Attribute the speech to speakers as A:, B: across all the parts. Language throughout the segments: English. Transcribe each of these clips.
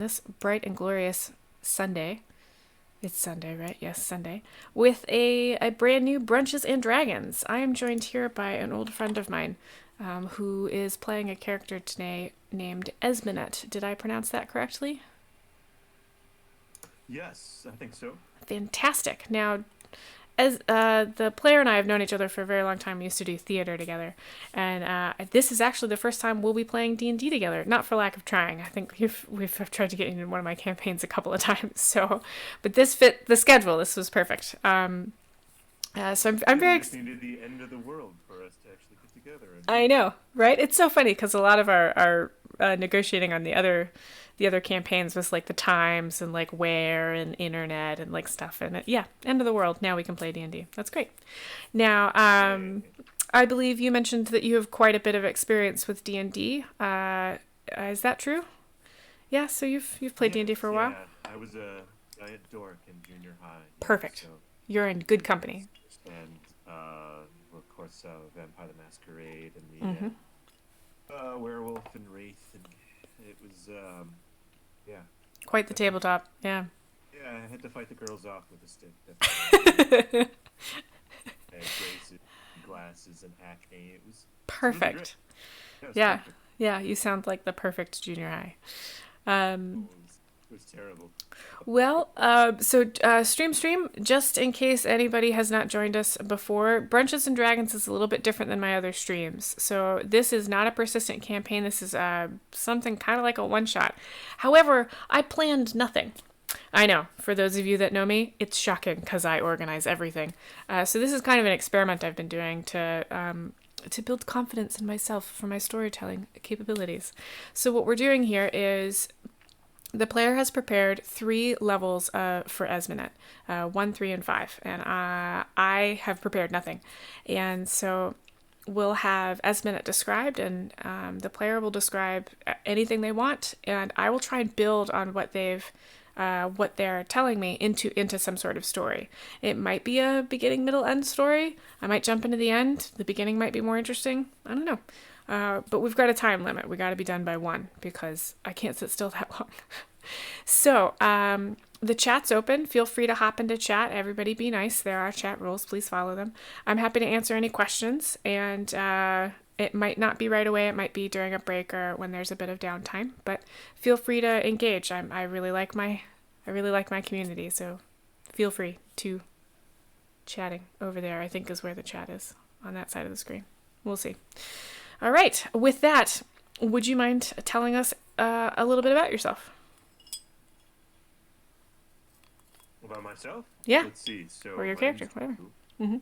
A: this bright and glorious Sunday. It's Sunday, right? Yes, Sunday. With a brand new Brunches and Dragons. I am joined here by an old friend of mine who is playing a character today named Esmenet. Did I pronounce that correctly?
B: Yes, I think so.
A: Fantastic. Now, as the player and I have known each other for a very long time. We used to do theater together, and this is actually the first time we'll be playing D&D together. Not for lack of trying. I think we've tried to get into one of my campaigns a couple of times. So, but this fit the schedule. This was perfect. So I'm
B: Yeah, we
A: very
B: just needed the end of the world for us to actually get together and
A: I
B: do
A: know, right? It's so funny because a lot of our negotiating on the other campaigns was like the times and like where and internet and like stuff and yeah, end of the world. Now we can play D&D. That's great. Now,
B: it.
A: I believe you mentioned that you have quite a bit of experience with D&D. Is that true? Yeah. So you've played D&D
B: Yes,
A: for a while.
B: yeah. I was a giant dork in junior high,
A: Perfect.
B: so
A: You're in good company.
B: yes. And of course, Vampire the Masquerade and
A: Mm-hmm.
B: the Werewolf and Wraith, and it was yeah.
A: Quite the
B: I think
A: tabletop. Yeah.
B: yeah, I had to fight the girls off with a stick. That's what I had to do. I had braces, glasses, and acne. It was really great.
A: Perfect.
B: Yeah, it was
A: Yeah.
B: perfect.
A: Yeah. You sound like the perfect junior high.
B: Oh,
A: Um,
B: it was terrible.
A: Stream, just in case anybody has not joined us before, Brunches and Dragons is a little bit different than my other streams. So this is not a persistent campaign. This is something kind of like a one shot. However, I planned nothing. I know, for those of you that know me, it's shocking because I organize everything. So this is kind of an experiment I've been doing to build confidence in myself for my storytelling capabilities. So what we're doing here is the player has prepared three levels for Esmenet, 1, 3, and 5, and I have prepared nothing. And so we'll have Esmenet described, and the player will describe anything they want, and I will try and build on what they're telling me into some sort of story. It might be a beginning, middle, end story. I might jump into the end. The beginning might be more interesting. I don't know. But we've got a time limit. We got to be done by 1 because I can't sit still that long. So, the chat's open. Feel free to hop into chat. Everybody be nice. There are chat rules. Please follow them. I'm happy to answer any questions, and it might not be right away. It might be during a break or when there's a bit of downtime. But feel free to engage. I really like my community, so feel free to chatting over there. I think is where the chat is on that side of the screen. We'll see. All right. With that, would you mind telling us a little bit about yourself?
B: About myself?
A: Yeah,
B: Let's see.
A: or
B: So
A: your
B: my name's
A: character, whatever.
B: Drew.
A: Mm-hmm.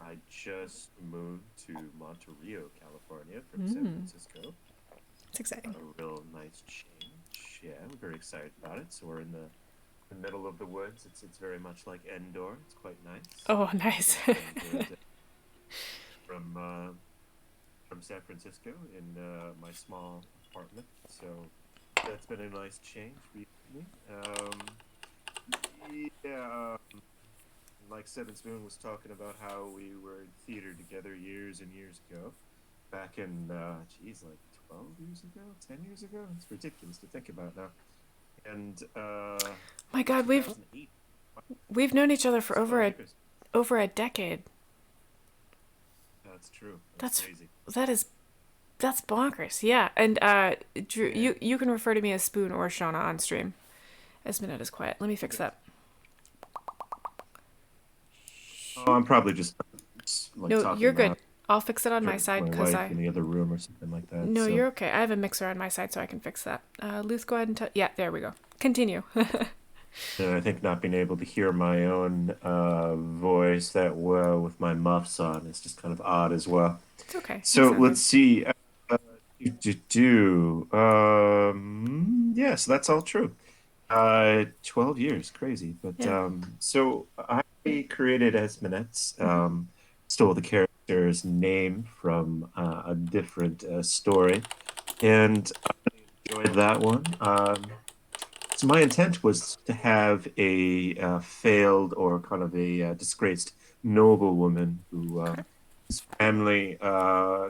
B: I just moved to Monterey, California from San
A: Mm,
B: Francisco.
A: it's exciting.
B: A real nice change. Yeah, I'm very excited about it. So we're in the middle of the woods. It's very much like Endor. It's quite nice.
A: Oh,
B: I've
A: nice.
B: been staying here from San Francisco in my small apartment. So that's been a nice change recently. Yeah, like Seven Spoon was talking about how we were in theater together years and years ago, back in geez, like 12 years ago, 10 years ago. It's ridiculous to think about now. And
A: My
B: it was
A: God,
B: 2008.
A: we've known each other for
B: It's 12 years.
A: over a decade.
B: That's true. That's
A: That's
B: crazy.
A: that is that's bonkers. Yeah, and Drew,
B: Yeah.
A: you can refer to me as Spoon or Shauna on stream. As Minute is quiet. Let me fix
B: Okay.
A: that.
B: Oh, I'm probably just like
A: No,
B: talking
A: you're good.
B: loud
A: I'll fix it on my
B: to
A: side
B: my
A: because
B: wife
A: I.
B: in the other room or something like that.
A: No,
B: So
A: you're okay. I have a mixer on my side, so I can fix that. Luth, go ahead and yeah, there we go. Continue.
B: and I think not being able to hear my own voice that well with my muffs on is just kind of odd as well.
A: It's okay. You
B: So
A: sound good.
B: let's see. Yeah, so that's all true. 12 years, crazy. But
A: Yeah.
B: so I created Esmenets, stole the character's name from a different story, and I enjoyed that one. So my intent was to have a failed or kind of a disgraced noblewoman who
A: Okay.
B: his family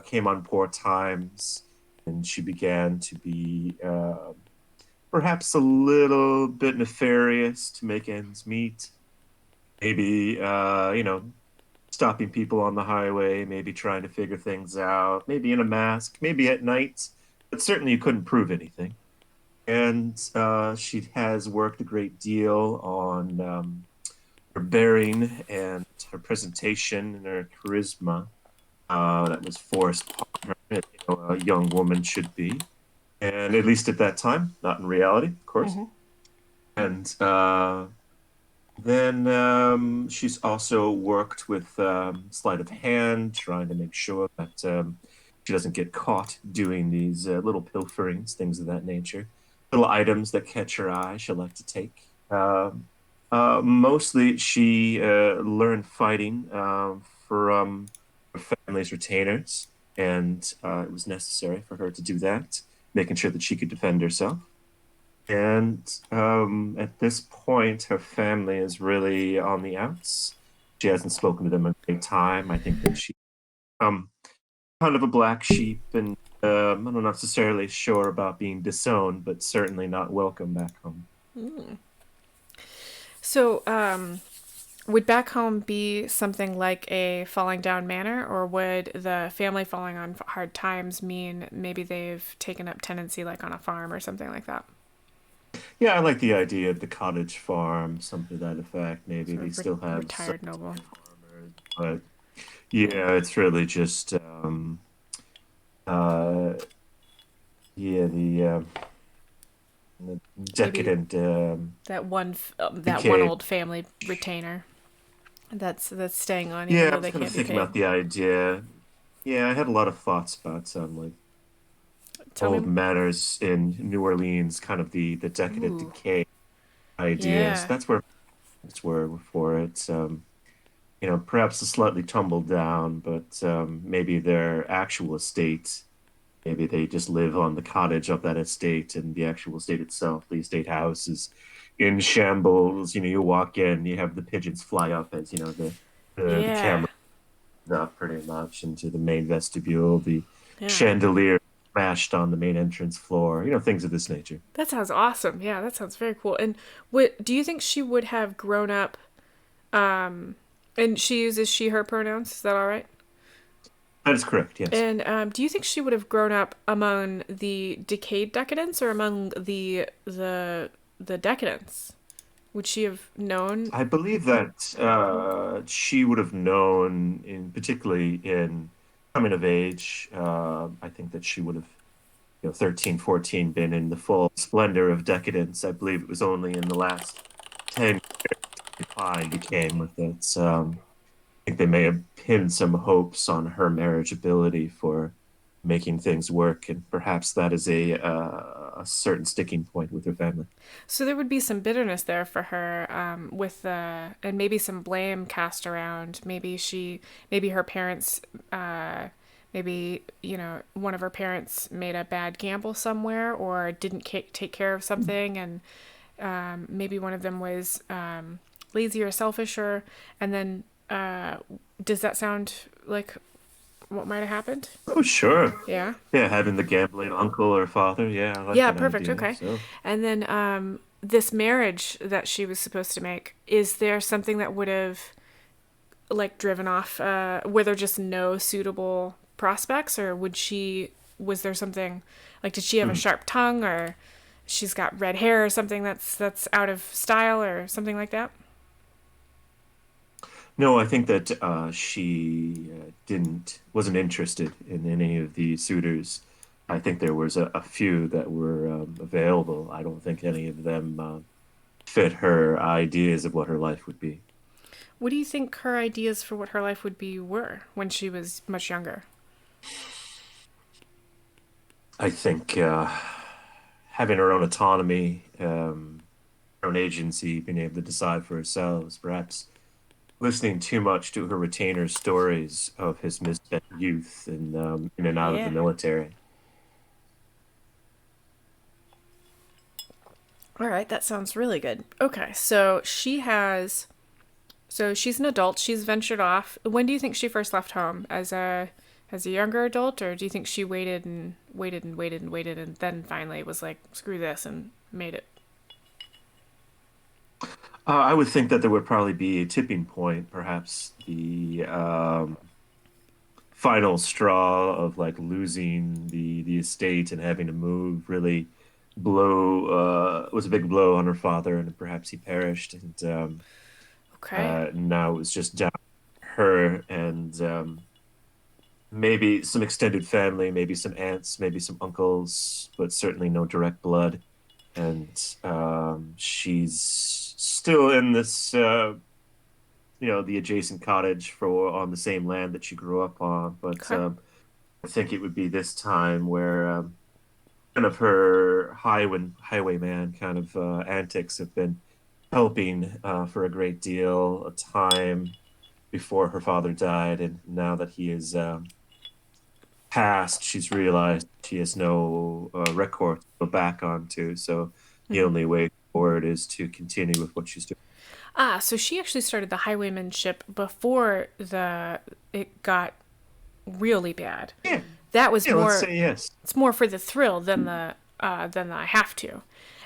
B: came on poor times, and she began to be perhaps a little bit nefarious to make ends meet. Maybe, stopping people on the highway, maybe trying to figure things out, maybe in a mask, maybe at night, but certainly you couldn't prove anything. And she has worked a great deal on her bearing and her presentation and her charisma that was forced upon her, as a young woman should be. And at least at that time, not in reality, of course.
A: Mm-hmm.
B: And then she's also worked with sleight of hand, trying to make sure that she doesn't get caught doing these little pilferings, things of that nature. Little items that catch her eye, she'll like to take. Mostly, she learned fighting from her family's retainers, and it was necessary for her to do that, making sure that she could defend herself. And at this point, her family is really on the outs. She hasn't spoken to them in a great time. I think that she um kind of a black sheep, and I'm not necessarily sure about being disowned, but certainly not welcome back home.
A: So, would back home be something like a falling down manor, or would the family falling on hard times mean maybe they've taken up tenancy like on a farm or something like that?
B: Yeah, I like the idea of the cottage farm, something to that effect. Maybe
A: Sort
B: they
A: of
B: still have some
A: retired noble.
B: farmers, but
A: Yeah.
B: yeah, it's really just uh, yeah, the
A: Maybe
B: decadent
A: that one
B: decay.
A: old family retainer that's staying on even
B: Yeah, I
A: though
B: was
A: they
B: kind of
A: can't be
B: thinking
A: paid.
B: about the idea. Yeah, I had a lot of thoughts about some like
A: Tell
B: old
A: me.
B: manors in New Orleans, kind of the decadent
A: Ooh.
B: decay idea. So
A: Yeah.
B: that's where it's were for it. Perhaps a slightly tumbled down, but maybe their actual estate, maybe they just live on the cottage of that estate, and the actual estate itself, the estate house is in shambles. You walk in, you have the pigeons fly up as the
A: Yeah.
B: camera up pretty much into the main vestibule, the
A: Yeah.
B: chandelier smashed on the main entrance floor, things of this nature.
A: That sounds awesome. Yeah, that sounds very cool. And what do you think she would have grown up and she uses she her pronouns, is that all right?
B: That is correct, yes.
A: And do you think she would have grown up among the decayed decadents or among the decadents? Would she have known?
B: I believe that she would have known, particularly in coming of age. I think that she would have, 13, 14, been in the full splendor of decadence. I believe it was only in the last 10 decline became with it. I think they may have pinned some hopes on her marriageability for making things work, and perhaps that is a certain sticking point with her family.
A: So there would be some bitterness there for her, with and maybe some blame cast around. Maybe her parents, maybe one of her parents made a bad gamble somewhere or didn't take care of something, and maybe one of them was lazy or selfish, or and then does that sound like what might have happened?
B: Oh, sure.
A: Yeah.
B: Yeah, having the gambling uncle or father. Yeah, I like
A: Yeah,
B: that
A: perfect.
B: idea.
A: Okay.
B: So,
A: And then this marriage that she was supposed to make, is there something that would have like driven off were there just no suitable prospects, or was there something like, did she have a
B: mhm.
A: sharp tongue, or she's got red hair or something that's out of style or something like that?
B: No, I think that she wasn't interested in any of the suitors. I think there was a few that were available. I don't think any of them fit her ideas of what her life would be.
A: What do you think her ideas for what her life would be were when she was much younger?
B: I think having her own autonomy, her own agency, being able to decide for herself, perhaps listening too much to her retainer's stories of his misspent youth and in and out of the
A: Yeah.
B: military.
A: All right, that sounds really good. Okay, so she's an adult. She's ventured off. When do you think she first left home as a as a younger adult, or do you think she waited and waited and waited and waited and then finally was like, screw this and made it?
B: I would think that there would probably be a tipping point, perhaps the final straw of like losing the estate and having to move really was a big blow on her father, and perhaps he perished, and
A: Okay.
B: now it was just down to her and maybe some extended family, maybe some aunts, maybe some uncles, but certainly no direct blood. And she's still in this, the adjacent cottage for on the same land that she grew up on. But
A: Okay.
B: I think it would be this time where kind of her highwayman kind of antics have been helping for a great deal of time before her father died, and now that he is passed, she's realized she has no record to go back onto. So the
A: Mm-hmm.
B: only way forward is to continue with what she's doing.
A: Ah, so she actually started the highwaymanship before the it got really bad.
B: Yeah,
A: That was
B: yeah. Let's
A: more.
B: say yes.
A: It's more for the thrill than the I have to.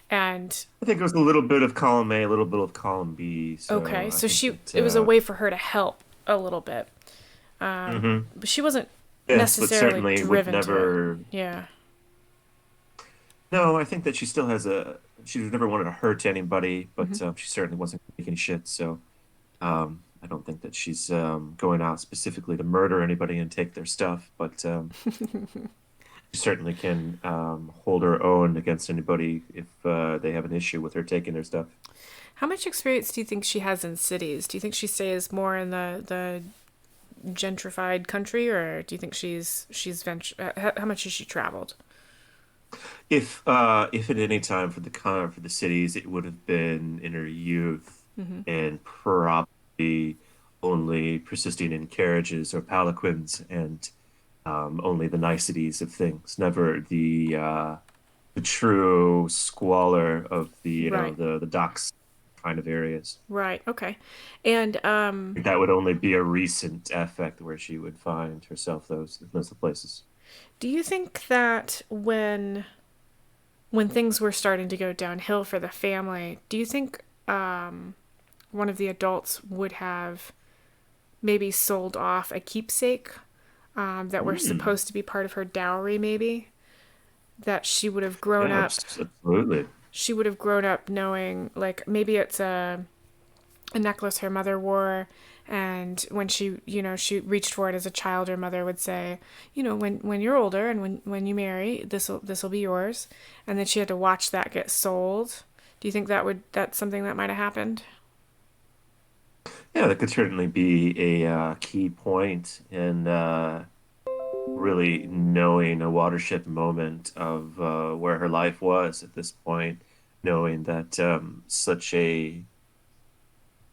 A: And
B: I think it was a little bit of column A, a little bit of column B.
A: okay,
B: So I
A: so
B: think
A: she
B: that
A: it was a way for her to help a little bit,
B: mhm.
A: but she wasn't
B: Yes, but
A: necessarily
B: certainly would
A: driven to it.
B: never.
A: Yeah.
B: No, I think that she still has a. She never wanted to hurt anybody,
A: Hmm.
B: but she certainly wasn't making shit. So I don't think that she's going out specifically to murder anybody and take their stuff, but she certainly can hold her own against anybody if they have an issue with her taking their stuff.
A: How much experience do you think she has in cities? Do you think she stays more in the gentrified country, or do you think she's how much has she traveled?
B: If at any time for the cities, it would have been in her youth
A: Hmm.
B: and probably only persisting in carriages or palanquins and only the niceties of things, never the true squalor of
A: Right.
B: the docks kind of areas.
A: Right. Okay. And
B: That would only be a recent effect where she would find herself those places.
A: do you think that when things were starting to go downhill for the family, do you think one of the adults would have maybe sold off a keepsake that were
B: Mm.
A: supposed to be part of her dowry, maybe? That she would have grown
B: Yeah,
A: up.
B: absolutely.
A: She would have grown up knowing, like, maybe it's a necklace her mother wore, and when she reached for it as a child, her mother would say, when you're older and when you marry, this will be yours, and then she had to watch that get sold. Do you think that's something that might have happened?
B: Yeah, that could certainly be a key point in really knowing a watershed moment of where her life was at this point, knowing that such a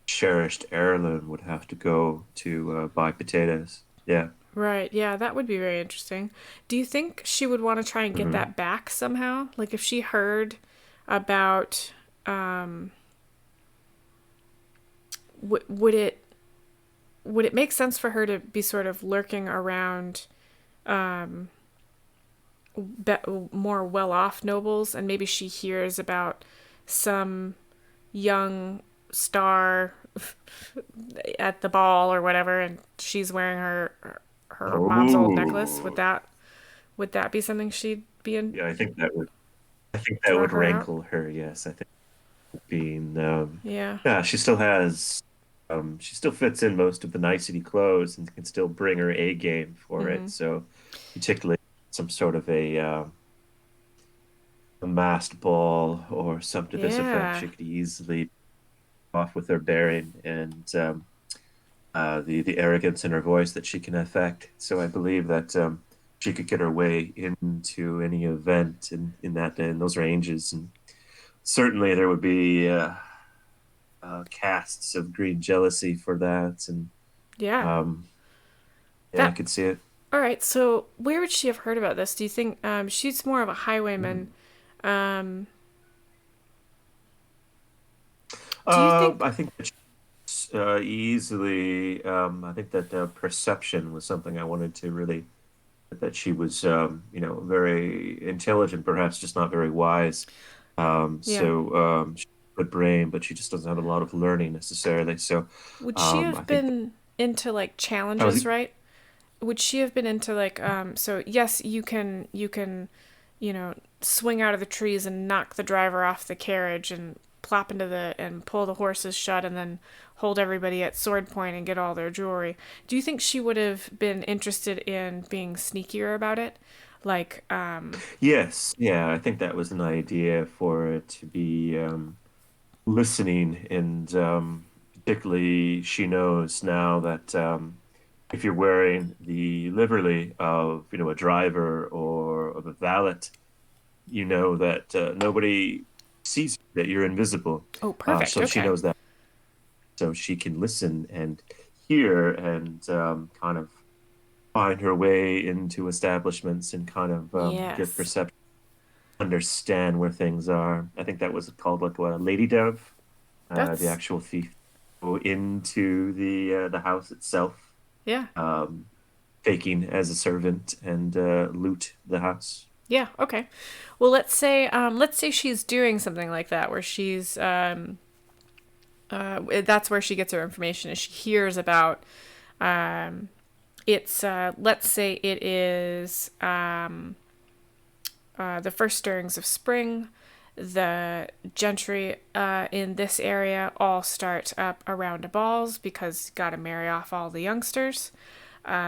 B: cherished heirloom would have to go to buy potatoes. Yeah.
A: Right, yeah, that would be very interesting. Do you think she would want to try and get
B: Hmm.
A: that back somehow? Like if she heard about, would it make sense for her to be sort of lurking around be- more well-off nobles, and maybe she hears about some young star at the ball or whatever, and she's wearing her mom's old necklace? Would
B: Oh,
A: that be something she'd be in
B: yeah, I think that
A: draw
B: would
A: her out?
B: rankle her. Yes, I think being,
A: Yeah.
B: yeah, she still fits in most of the nicety clothes and can still bring her A game for it.
A: Mm-hmm.
B: So, particularly some sort of a masked ball or something to this effect,
A: Yeah.
B: she could easily off with her bearing and the arrogance in her voice that she can affect. So I believe that she could get her way into any event in those ranges, and certainly there would be casts of green jealousy for that, and
A: Yeah.
B: um, yeah, I
A: That.
B: could see it.
A: All right. So where would she have heard about this? Do you think she's more of a highwayman? Um, do you think?
B: I think that easily. I think that perception was something I wanted to really that she was, very intelligent, perhaps just not very wise.
A: Yeah.
B: She has a good brain, but she just doesn't have a lot of learning necessarily. So,
A: Would she
B: I
A: have
B: think
A: been into like
B: that was,
A: challenges, right? Would she have been into like so yes, you can swing out of the trees and knock the driver off the carriage and plop into the and pull the horses shut and then hold everybody at sword point and get all their jewelry. Do you think she would have been interested in being sneakier about it? Like
B: yes, yeah, I think that was an idea for it to be listening, and particularly she knows now that if you're wearing the livery of, a driver or of a valet, you know that nobody sees that you're invisible.
A: oh, perfect.
B: So she
A: Okay.
B: knows that, so she can listen and hear and kind of find her way into establishments and kind of get
A: Yes.
B: perception, understand where things are. I think that was called like what, a lady dove, the
A: That's
B: actual thief go into the house itself,
A: yeah.
B: um, faking as a servant and loot the house.
A: Yeah, okay. Well, let's say she's doing something like that where she's that's where she gets her information is she hears about it's let's say it is the first stirrings of spring. The gentry in this area all start up around a balls because got to marry off all the youngsters.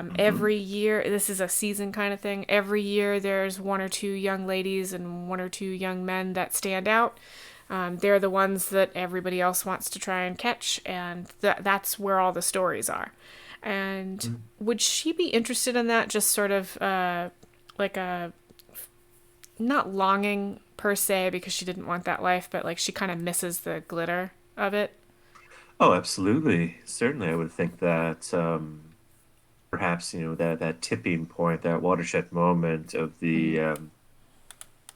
B: Hmm.
A: Every year, this is a season kind of thing. Every year, there's one or two young ladies and one or two young men that stand out. They're the ones that everybody else wants to try and catch, and that's where all the stories are. And would she be interested in that? Just sort of like a not longing per se because she didn't want that life, but like she kind of misses the glitter of it.
B: Oh, absolutely. Certainly, I would think that perhaps that tipping point, that watershed moment of the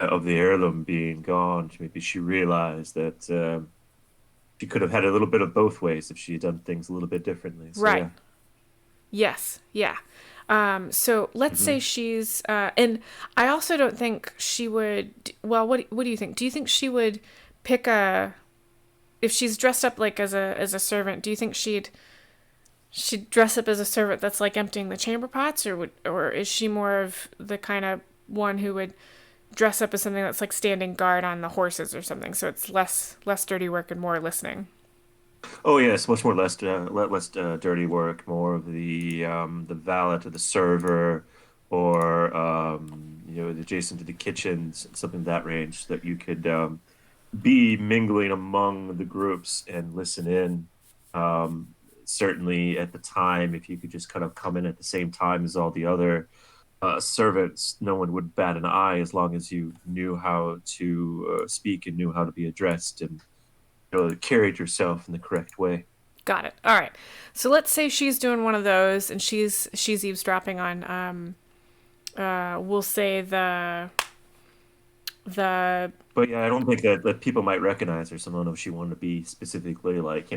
B: heirloom being gone, maybe she realized that she could have had a little bit of both ways if she had done things a little bit differently. So
A: Right.
B: yeah.
A: Yes. Yeah. So let's say
B: Hmm.
A: she's, and I also don't think she would. Well, what do you think? Do you think she would pick a if she's dressed up like as a servant? Do you think she'd dress up as a servant that's like emptying the chamber pots, or is she more of the kind of one who would dress up as something that's like standing guard on the horses or something? So it's less dirty work and more listening.
B: Oh yes, much more less dirty work, more of the valet or the server, or adjacent to the kitchens, something of that range that you could be mingling among the groups and listen in. Certainly at the time, if you could just kind of come in at the same time as all the other servants, no one would bat an eye as long as you knew how to speak and knew how to be addressed and carried yourself in the correct way.
A: Got it. All right. So let's say she's doing one of those and she's eavesdropping on we'll say the
B: But yeah, I don't think that people might recognize her. So I don't know if she wanted to be specifically like,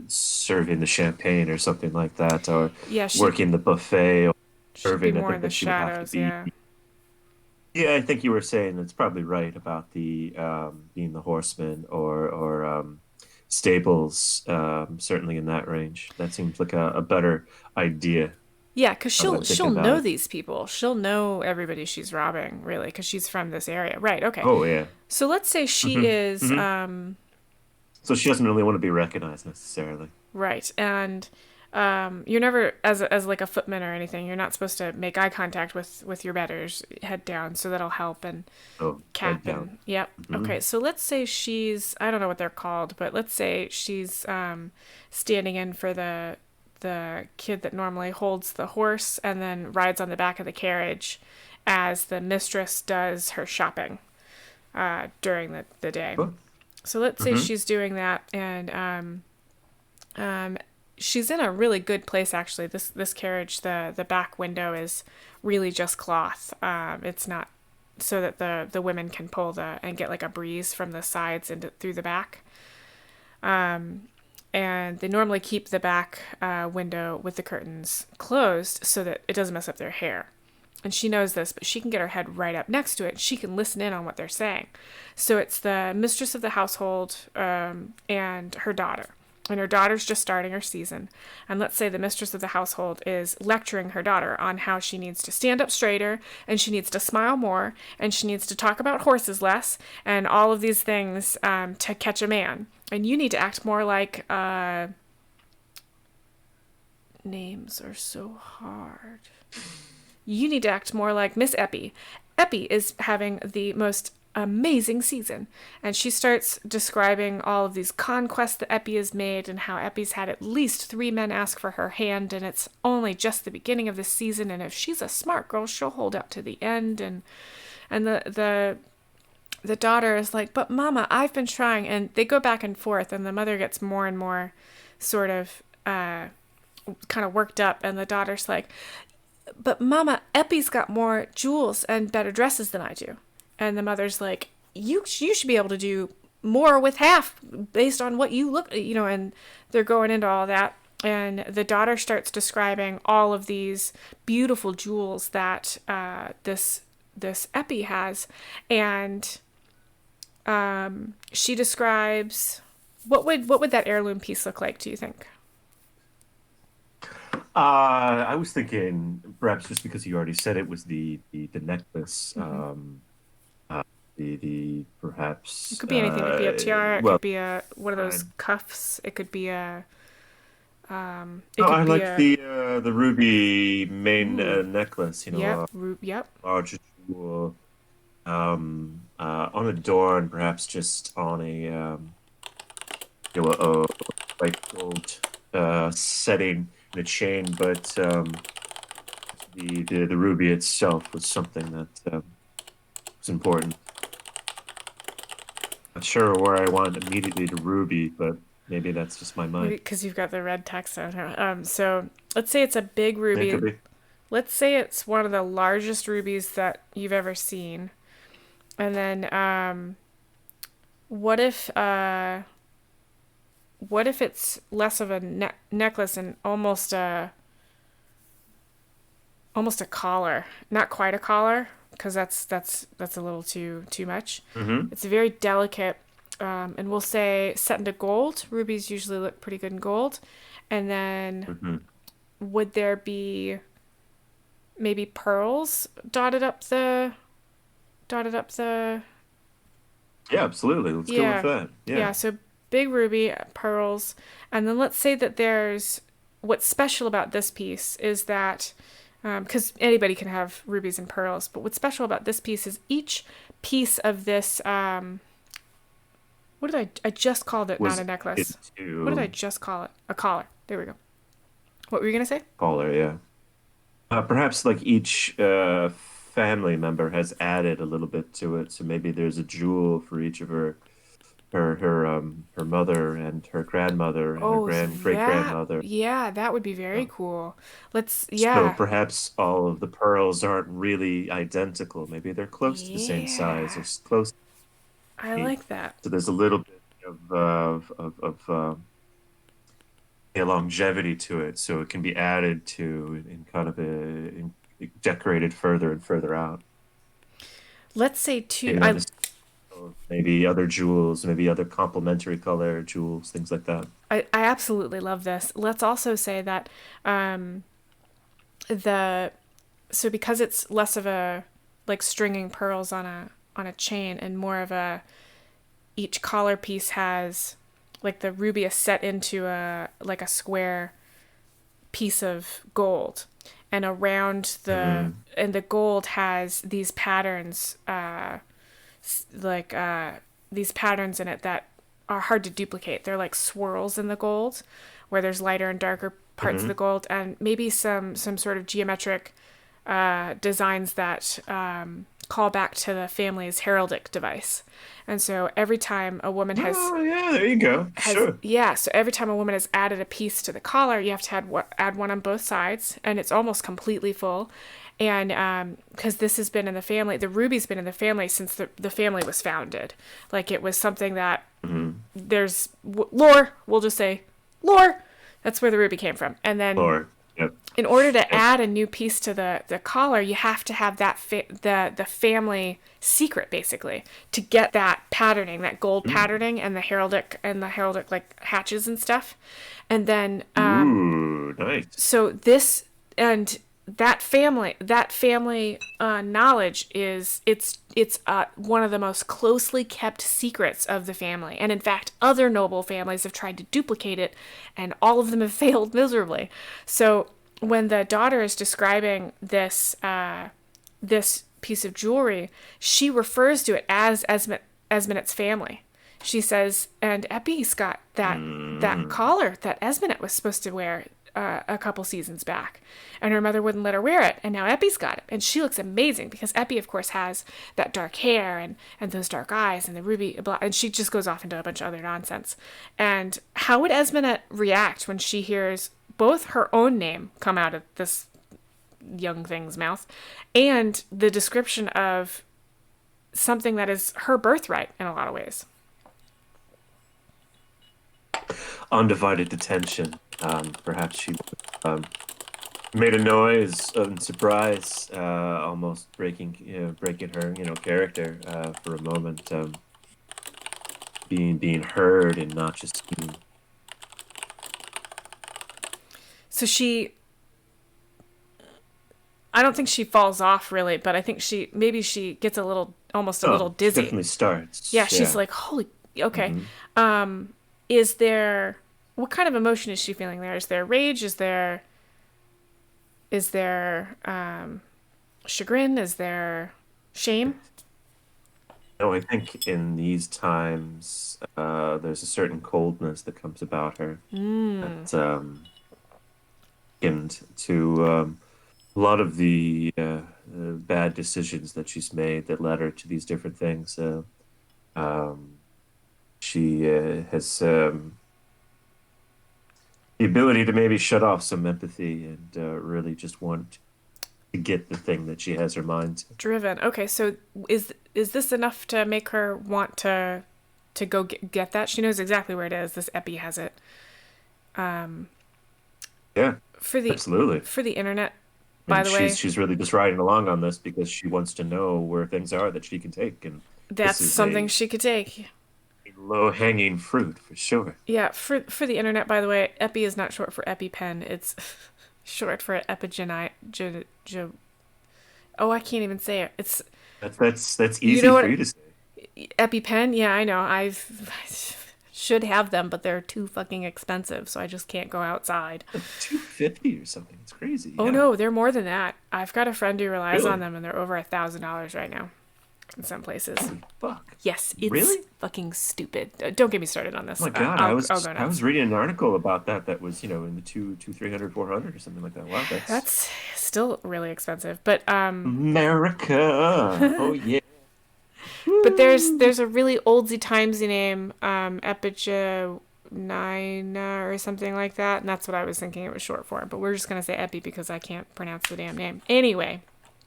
B: serving the champagne or something like that, or
A: yeah,
B: working the buffet or
A: she'd be
B: serving. I
A: more
B: think
A: in the
B: that she would have to
A: shadows,
B: be.
A: yeah.
B: Yeah, I think you were saying that's probably right about the being the horseman or stables. Certainly in that range. That seems like a better idea
A: Yeah, cuz
B: now that I'm
A: she'll
B: thinking about
A: know
B: it.
A: these people. She'll know everybody she's robbing, really, cuz she's from this area. Right. Okay.
B: Oh yeah.
A: So let's say she
B: Hmm.
A: is
B: Hmm. So she doesn't really want to be recognized necessarily.
A: right. And you're never as like a footman or anything. You're not supposed to make eye contact with your betters. Head down, so that'll help and
B: Oh, head
A: cap
B: down.
A: and yep.
B: Hmm.
A: Okay, so let's say she's I don't know what they're called, but let's say she's standing in for the kid that normally holds the horse and then rides on the back of the carriage as the mistress does her shopping during the day.
B: Oh,
A: So let's say
B: hmm.
A: she's doing that and she's in a really good place actually. This carriage, the back window is really just cloth. It's not so that the women can pull the and get like a breeze from the sides into through the back. And they normally keep the back window with the curtains closed so that it doesn't mess up their hair. and she knows this, but she can get her head right up next to it. She can listen in on what they're saying. So it's the mistress of the household and her daughter. And her daughter's just starting her season. And let's say the mistress of the household is lecturing her daughter on how she needs to stand up straighter, and she needs to smile more, and she needs to talk about horses less, and all of these things to catch a man. And you need to act more like names are so hard. You need to act more like Miss Eppie. Eppie is having the most amazing season. And she starts describing all of these conquests that Eppie has made and how Eppie's had at least 3 men ask for her hand, and it's only just the beginning of the season, and if she's a smart girl, she'll hold out to the end. And the daughter is like, but Mama, I've been trying. And they go back and forth, and the mother gets more and more sort of kind of worked up, and the daughter's like, but Mama, Eppie's got more jewels and better dresses than I do. And the mother's like, you should be able to do more with half based on what you look, and they're going into all that. And the daughter starts describing all of these beautiful jewels that this Eppie has. And she describes, what would that heirloom piece look like, do you think?
B: I was thinking perhaps just because you already said it was the necklace,
A: Mm-hmm.
B: the
A: It
B: perhaps
A: could be anything. It could be a tiara. It
B: well,
A: could be a one of those
B: fine.
A: cuffs. It could be a
B: No,
A: it
B: I
A: could be
B: like
A: a
B: the ruby main
A: ooh.
B: necklace.
A: Yep.
B: A
A: Yep.
B: large jewel on a door, and perhaps just on a a white gold setting in a chain, but the ruby itself was something that was important. Not sure where I want immediately to ruby, but maybe that's just my
A: Maybe
B: mind.
A: because you've got the red text on her. So let's say it's a big
B: It could
A: ruby.
B: be.
A: Let's say it's one of the largest rubies that you've ever seen. And then what if uh, what if it's less of a necklace and almost a collar, not quite a collar, because that's a little too much.
B: Hmm.
A: It's very delicate, and we'll say set into gold. Rubies usually look pretty good in gold, and then
B: Hmm.
A: would there be maybe pearls dotted up the
B: Yeah, absolutely. Let's go with
A: yeah,
B: that.
A: yeah.
B: Yeah.
A: So big ruby pearls, and then let's say that there's what's special about this piece is that because anybody can have rubies and pearls, but what's special about this piece is each piece of this. What did I just called it? Not
B: Was
A: a
B: it
A: necklace. What did I
B: to
A: just call it? A collar. There we go. What were you gonna say?
B: collar? Yeah. Perhaps like each family member has added a little bit to it, so maybe there's a jewel for each of her mother and her grandmother and her
A: Oh,
B: great
A: that
B: grandmother.
A: yeah, that would be very cool. Let's
B: So
A: yeah,
B: perhaps all of the pearls aren't really identical. Maybe they're close to the same size or
A: yeah.
B: close to
A: I
B: the.
A: like that.
B: So there's a little bit of a longevity to it, so it can be added to in kind of decorated further and further out.
A: Let's say two.
B: Maybe not necessarily, maybe other jewels, maybe other complementary color jewels, things like that.
A: I absolutely love this. Let's also say that um, the so because it's less of a like stringing pearls on a chain and more of a each collar piece has like the ruby is set into a like a square piece of gold, and around the
B: Hmm.
A: and the gold has these patterns like these patterns in it that are hard to duplicate. They're like swirls in the gold where there's lighter and darker parts of the
B: Hmm.
A: gold, and maybe some sort of geometric designs that call back to the family's heraldic device. And so every time a woman
B: Oh, yeah, there you go.
A: has
B: Sure.
A: yeah, so every time a woman has added a piece to the collar, you have to add one on both sides, and it's almost completely full. And because this has been in the family, the ruby's been in the family since the family was founded. Like it was something that
B: Hmm.
A: lore. We'll just say lore. That's where the ruby came from. And then
B: Lore. Yep.
A: In order to
B: And,
A: add a new piece to the collar, you have to have the family secret basically to get that patterning, that gold patterning, and the heraldic like hatches and stuff. And then
B: ooh, nice.
A: so this and that family knowledge is it's one of the most closely kept secrets of the family, and in fact other noble families have tried to duplicate it and all of them have failed miserably. So when the daughter is describing this piece of jewelry, she refers to it as Esmenet's family. She says, and Epi's got that
B: Mm.
A: collar that Esmenet was supposed to wear a couple seasons back, and her mother wouldn't let her wear it, and now Epi's got it, and she looks amazing because Epi, of course, has that dark hair and those dark eyes and the ruby, and she just goes off into a bunch of other nonsense. And how would Esmenet react when she hears both her own name come out of this young thing's mouth and the description of something that is her birthright in a lot of ways?
B: Undivided attention. Perhaps she made a noise in surprise, almost breaking her, character for a moment, being heard and not just seen.
A: So I don't think she falls off really, but I think she gets almost a little
B: Oh, she
A: dizzy.
B: definitely
A: Yeah,
B: starts.
A: she's
B: Yeah.
A: like, holy, okay.
B: Hmm.
A: Is there, what kind of emotion is she feeling there? Is there rage? Is there chagrin? Is there shame?
B: No, I think in these times, there's a certain coldness that comes about her that and to a lot of the bad decisions that she's made that led her to these different things. Um, she has the ability to maybe shut off some empathy and really just want to get the thing that she has her mind to.
A: Driven. Okay, so is this enough to make her want to go get that? She knows exactly where it is. This Epi has it.
B: Yeah,
A: For the
B: absolutely.
A: for the internet, by
B: And
A: the
B: she's
A: way,
B: she's really just riding along on this because she wants to know where things are that she can take, and this
A: that's
B: is
A: something
B: a
A: she could take.
B: low-hanging fruit for sure.
A: Yeah, for the internet, by the way, Epi is not short for EpiPen. It's short for epigenite. Oh, I can't even say it. It's
B: That's
A: you
B: easy
A: know
B: for
A: what
B: you to say.
A: EpiPen? Yeah, I know. I've should have them, but they're too fucking expensive, so I just can't go outside.
B: Like 250 or something. It's crazy.
A: Oh
B: Yeah.
A: no, they're more than that. I've got a friend who relies on
B: Really?
A: them, and they're over $1,000 right now in some places.
B: Holy fuck.
A: Yes, it's
B: Really?
A: fucking stupid. Don't get me started on
B: Oh
A: this.
B: my God. I
A: I'll
B: was
A: go
B: I was
A: nuts.
B: reading an article about that was, in the 300, 400 or something like that. Wow, that's
A: That's still really expensive, but
B: America. Oh yeah.
A: but
B: Woo.
A: there's a really oldsy timesy name, Epige Nina or something like that, and that's what I was thinking it was short for. But we're just gonna say Epi because I can't pronounce the damn name. Anyway,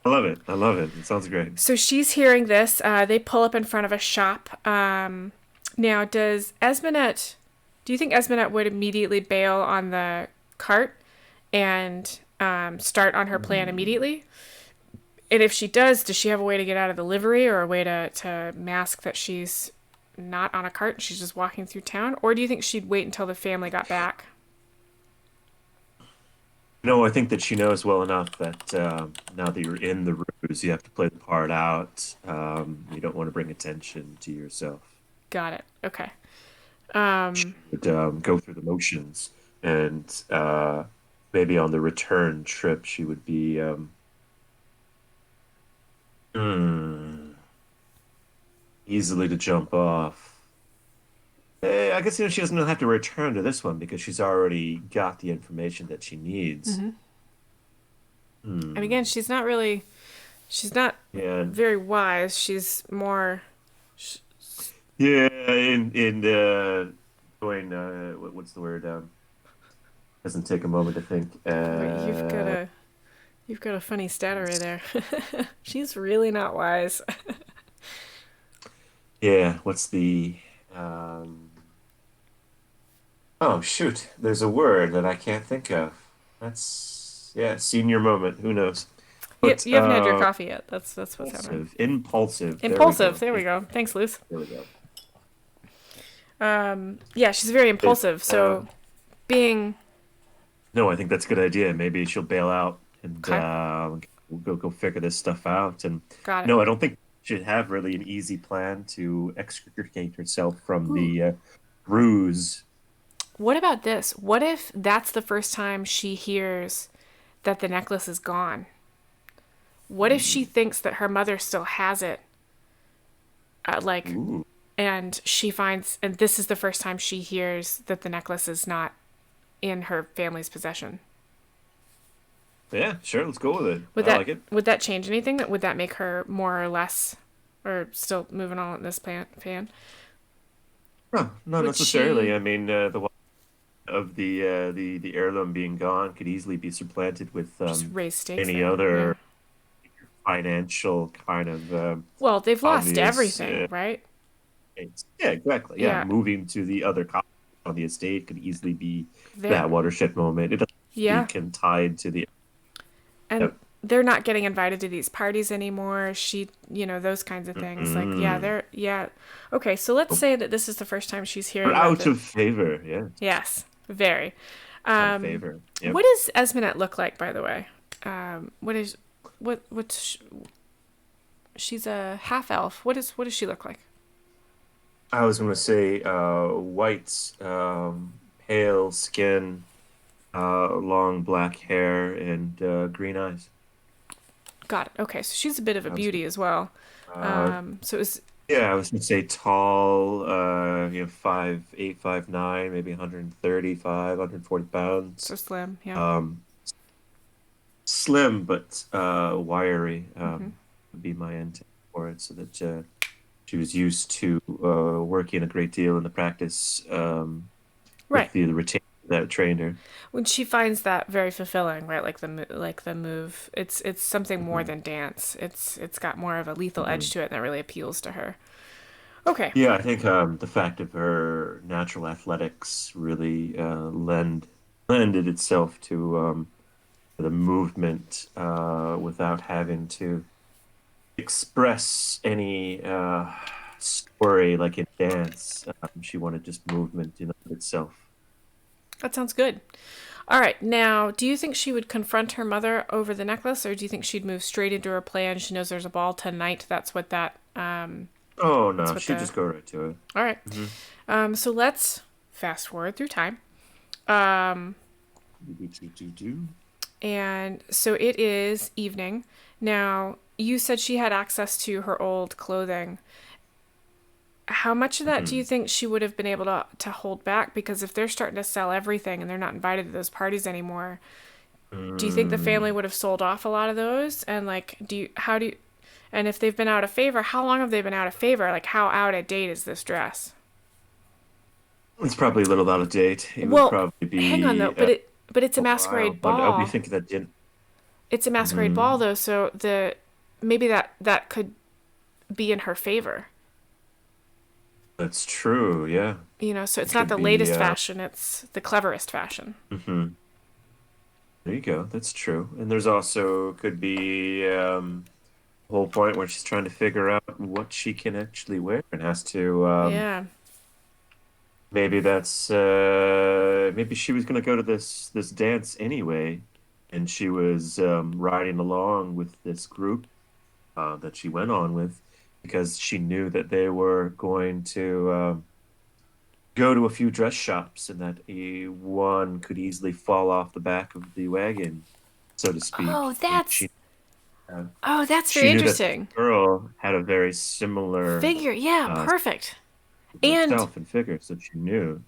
B: I love it. I love it. It sounds great.
A: so she's hearing this. They pull up in front of a shop. Now, does Esmenet? Do you think Esmenet would immediately bail on the cart and start on her plan
B: Hmm.
A: immediately? And if she does she have a way to get out of the livery or a way to mask that she's not on a cart and she's just walking through town? Or do you think she'd wait until the family got back?
B: No, I think that she knows well enough that now that you're in the ruse, you have to play the part out. You don't want to bring attention to yourself.
A: Got it. Okay.
B: She would go through the motions, and maybe on the return trip, she would be hmm, easily to jump off. I guess she doesn't have to return to this one because she's already got the information that she needs.
A: And again,
B: Hmm.
A: she's not
B: Yeah,
A: very wise. She's more.
B: yeah. In going, what's the word? Doesn't take a moment to think.
A: Wait, you've got a funny stattery there. She's really not wise.
B: Yeah. What's the? Um, oh shoot! There's a word that I can't think of. That's Yeah, senior moment. Who knows?
A: You,
B: But
A: you haven't had your coffee yet. That's what's happening.
B: impulsive. There we
A: Impulsive.
B: go.
A: There we go. Thanks, Luce.
B: There we go.
A: Yeah, she's very
B: It,
A: impulsive. So being
B: no, I think that's a good idea. Maybe she'll bail out and
A: okay,
B: we'll go figure this stuff out. And
A: got it.
B: no, I don't think she should have really an easy plan to extricate herself from
A: Ooh.
B: the ruse.
A: What about this? What if that's the first time she hears that the necklace is gone? What if she
B: Mm.
A: thinks that her mother still has it?
B: Ooh.
A: And she finds, and this is the first time she hears that the necklace is not in her family's possession.
B: Yeah, sure. Let's go with it.
A: Would
B: I
A: that
B: like it.
A: would that change anything? That would that make her more or less, or still moving on in this fan?
B: No, not
A: Would
B: necessarily.
A: she
B: I mean, the one of the heirloom being gone could easily be supplanted with
A: just raise stakes
B: any
A: there? Yeah.
B: other financial kind of
A: Well, they've lost
B: obvious.
A: everything, right?
B: Yeah, exactly. Yeah,
A: Yeah.
B: moving to the other copy on the estate could easily be
A: They're
B: that watershed moment. It doesn't be
A: yeah,
B: tied to the.
A: and
B: Yep.
A: they're not getting invited to these parties anymore. Those kinds of things. Like, yeah,
B: Mm.
A: they're yeah. Okay, so let's say that this is the first time she's
B: We're
A: hearing about
B: out
A: it.
B: of favor. Yeah,
A: Yes, very.
B: out of favor. Yep.
A: What does Esmenet look like, by the way? What is what's she's a half elf. What does she look like?
B: I was going to say white, pale skin, long black hair, and green eyes.
A: Got it. Okay, so she's a bit of a
B: I was,
A: beauty as well.
B: uh,
A: So it was
B: yeah, I was going to say tall, 5'8", 5'9", maybe 135, 140
A: so
B: pounds.
A: slim. Yeah.
B: Um, Slim but wiry would be my intent for it, so that she was used to working a great deal in the practice
A: Right.
B: with the retainer that trained her.
A: When she finds that very fulfilling, right? Like the move, it's something more
B: Mhm.
A: than dance. It's got more of a lethal edge
B: Mhm.
A: to it, and that really appeals to her. Okay.
B: Yeah, I think the fact of her natural athletics really lended itself to the movement without having to express any story like in dance. She wanted just movement in of itself.
A: That sounds good. All right. Now, do you think she would confront her mother over the necklace, or do you think she'd move straight into her plan? She knows there's a ball tonight.
B: Oh
A: That's
B: no,
A: what
B: she'd
A: the.
B: just go right to it.
A: All right.
B: Hmm.
A: So let's fast forward through time. Um, and so it is evening. Now, you said she had access to her old clothing. How much of that do you think she would have been able to hold back? Because if they're starting to sell everything and they're not invited to those parties anymore, do you think the family
B: Mm.
A: would have sold off a lot of those? And like, and if they've been out of favor, how long have they been out of favor? Like, how out of date is this dress?
B: It's probably a little out of date. It would
A: Well,
B: probably
A: hang on though,
B: be
A: but it's a
B: a while,
A: masquerade
B: but I'll be
A: ball.
B: thinking that didn't.
A: It's a masquerade ball
B: Mhm.
A: though, so the maybe that could be in her favor.
B: That's true. Yeah,
A: So
B: it
A: it's not
B: could
A: the
B: be.
A: latest fashion, it's the cleverest fashion.
B: Mhm. There you go. That's true. And there's also could be a whole point where she's trying to figure out what she can actually wear and has to
A: Yeah.
B: maybe that's maybe she was going to go to this dance anyway, and she was riding along with this group that she went on with because she knew that they were going to go to a few dress shops and that one could easily fall off the back of the wagon, so to
A: Oh,
B: speak. And uh,
A: that's
B: she
A: very
B: knew that this
A: interesting.
B: girl had a very similar
A: Figure, yeah,
B: uh,
A: perfect. And
B: herself and figure, so she knew.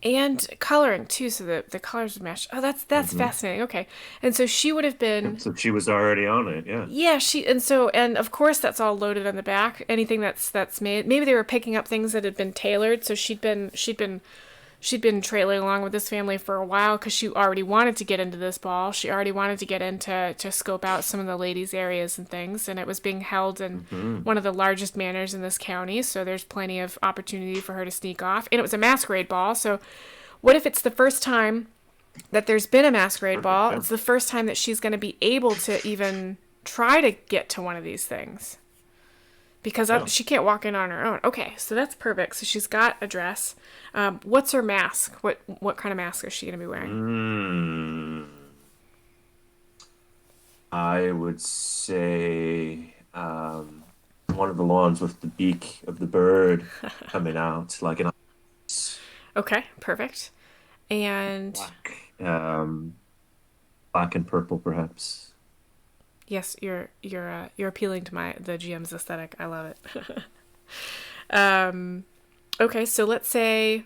A: coloring too, so the colors would match. Oh, that's
B: Hmm.
A: fascinating. Okay. And so she would have been
B: So she was already on it. Yeah.
A: yeah, and of course that's all loaded on the back. Anything that's made. Maybe they were picking up things that had been tailored, so she'd been trailing along with this family for a while because she already wanted to get into this ball. She already wanted to get into to scope out some of the ladies' areas and things, and it was being held in
B: Hmm.
A: one of the largest manors in this county. So there's plenty of opportunity for her to sneak off, and it was a masquerade ball. So what if it's the first time? that there's been a masquerade
B: Perfect.
A: ball.
B: Yeah.
A: It's the first time that she's going to be able to even try to get to one of these things because
B: Yeah.
A: she can't walk in on her own. Okay, so that's perfect. So she's got a dress. What's her mask? What kind of mask is she going to be wearing?
B: Mm, I would say one of the lawns with the beak of the bird coming out, like an
A: Okay, perfect. And
B: black, black and purple, perhaps.
A: yes, you're appealing to the GM's aesthetic. I love it. um, okay, so let's say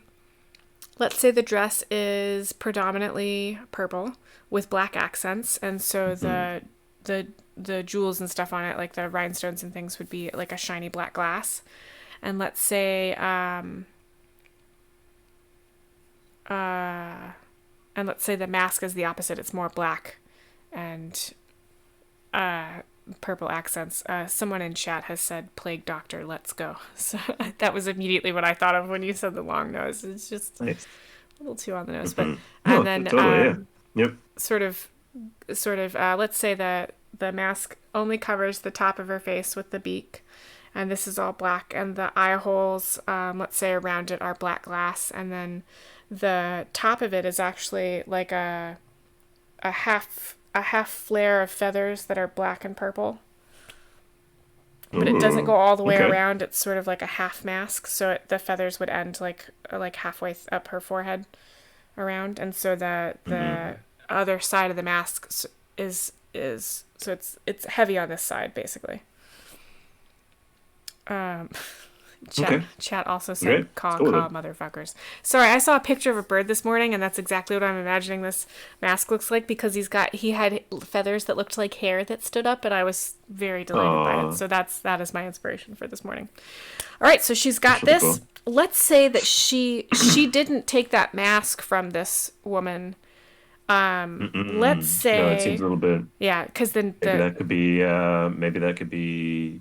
A: the dress is predominantly purple with black accents, and so
B: Hmm.
A: the the jewels and stuff on it, like the rhinestones and things, would be like a shiny black glass. And let's say the mask is the opposite. It's more black and purple accents. Someone in chat has said "Plague Doctor, let's go." So that was immediately what I thought of when you said the long nose. It's just
B: Nice.
A: a little too on the nose, but
B: Hmm.
A: and
B: No,
A: then
B: totally. Yeah. Yep.
A: sort of let's say that the mask only covers the top of her face with the beak, and this is all black, and the eye holes, let's say around it, are black glass, and then the top of it is actually like a half flare of feathers that are black and purple, but it doesn't go
B: Ooh.
A: all the way
B: Okay.
A: around. It's sort of like a half mask, so the feathers would end like halfway up her forehead around, and so the
B: Hmm.
A: other side of the mask is so it's heavy on this side basically. Um, chat
B: Okay.
A: chat also said
B: Great. Let's
A: caw
B: go with
A: caw
B: it.
A: motherfuckers. Sorry, I saw a picture of a bird this morning, and that's exactly what I'm imagining this mask looks like because he had feathers that looked like hair that stood up, and I was very delighted by it.
B: Aw,
A: So that is my inspiration for this morning. All right, so she's got
B: super
A: this.
B: cool.
A: Let's say that she didn't take that mask from this woman. Let's
B: Mm-mm. No, it seems
A: say,
B: a little bit.
A: yeah, because then
B: Maybe
A: the
B: that could be. Maybe that could be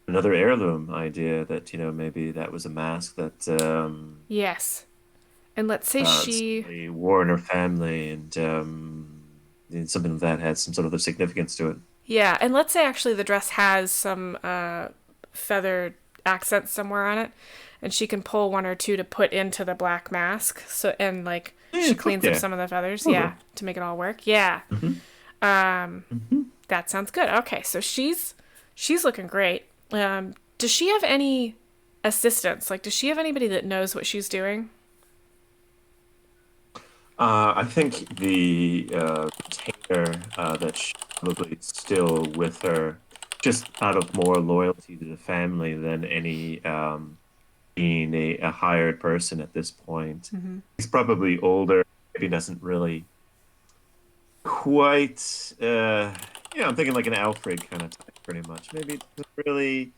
B: another heirloom idea. That maybe that was a mask that
A: yes, and let's say she,
B: somebody wore in her family, and something of that had some sort of a significance to it.
A: yeah, and let's say actually the dress has some feathered accents somewhere on it, and she can pull one or two to put into the black mask. So and like
B: Yeah,
A: she
B: fuck
A: cleans up
B: yeah.
A: some of the feathers,
B: Totally.
A: yeah, to make it all work. Yeah,
B: Hmm. Hmm.
A: that sounds good. Okay, so she's looking great. Does she have any assistants? Like, does she have anybody that knows what she's doing?
B: I think the retainer that's probably still with her, just out of more loyalty to the family than any being a hired person at this point. He's probably older, maybe doesn't really quite, I'm thinking like an Alfred kind of type, pretty much. Maybe doesn't really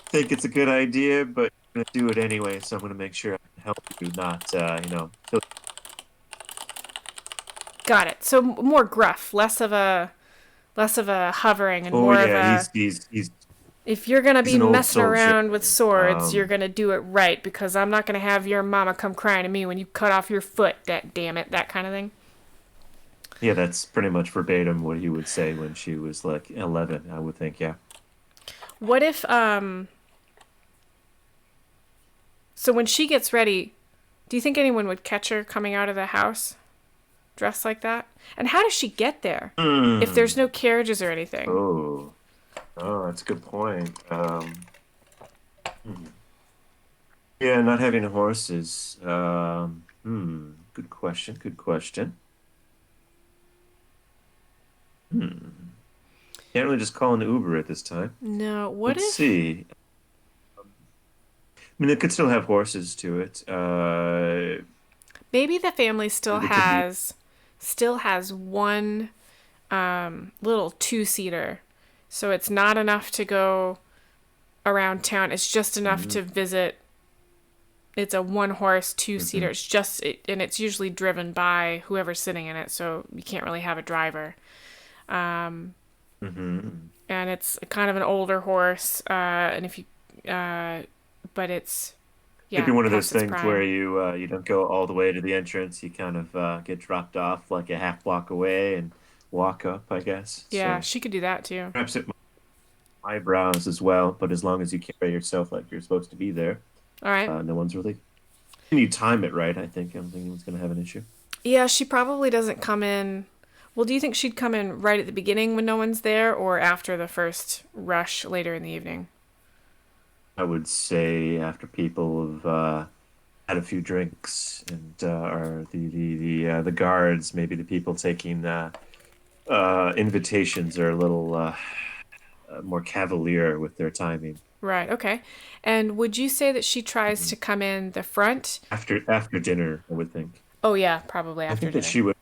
B: think it's a good idea, but I'm gonna do it anyway, so I'm gonna make sure I can help you, not, kill
A: Got it. So more gruff, less of a hovering, and
B: Oh
A: more of
B: yeah,
A: a
B: he's
A: if you're gonna
B: he's
A: be
B: an old
A: messing around with
B: soldier.
A: swords, you're gonna do it right because I'm not gonna have your mama come crying to me when you cut off your foot. That damn it, that kind of thing.
B: Yeah, that's pretty much verbatim what he would say when she was like 11, I would think. Yeah.
A: What if so when she gets ready, do you think anyone would catch her coming out of the house dressed like that? And how does she get there if there's no
B: Mm.
A: carriages or anything?
B: Oh, oh, that's a good point. Hmm. Yeah, not having horses. Good question. Good question. Hmm. Can't really just call an Uber at this time.
A: No, what
B: Let's
A: if
B: see. I mean, it could still have horses to it.
A: maybe the family still
B: It could be.
A: has one little two-seater. So it's not enough to go around town. It's just enough
B: Mm-hmm.
A: to visit. It's a one horse two
B: Mm-hmm.
A: seater. And it's usually driven by whoever's sitting in it, so you can't really have a driver.
B: Mm-hmm.
A: And it's kind of an older horse, and if you, but it's
B: Could be
A: Yeah,
B: one of those
A: past its
B: things where
A: prime.
B: you don't go all the way to the entrance. You kind of get dropped off like a half block away and walk up, I guess.
A: Yeah,
B: So
A: she could do that too.
B: perhaps it might eyebrows as well, but as long as you carry yourself like you're supposed to be there,
A: All right.
B: no one's really. And you time it right, I don't think anyone's going to have an issue.
A: Yeah, she probably doesn't come in. Well, do you think she'd come in right at the beginning when no one's there or after the first rush later in the evening?
B: I would say after people have had a few drinks and are the guards, maybe the people taking invitations are a little more cavalier with their timing.
A: Right, okay. And would you say that she tries
B: Mhm.
A: to come in the front?
B: After dinner, I would think.
A: Oh, yeah, probably
B: I
A: after
B: think that
A: dinner.
B: she would,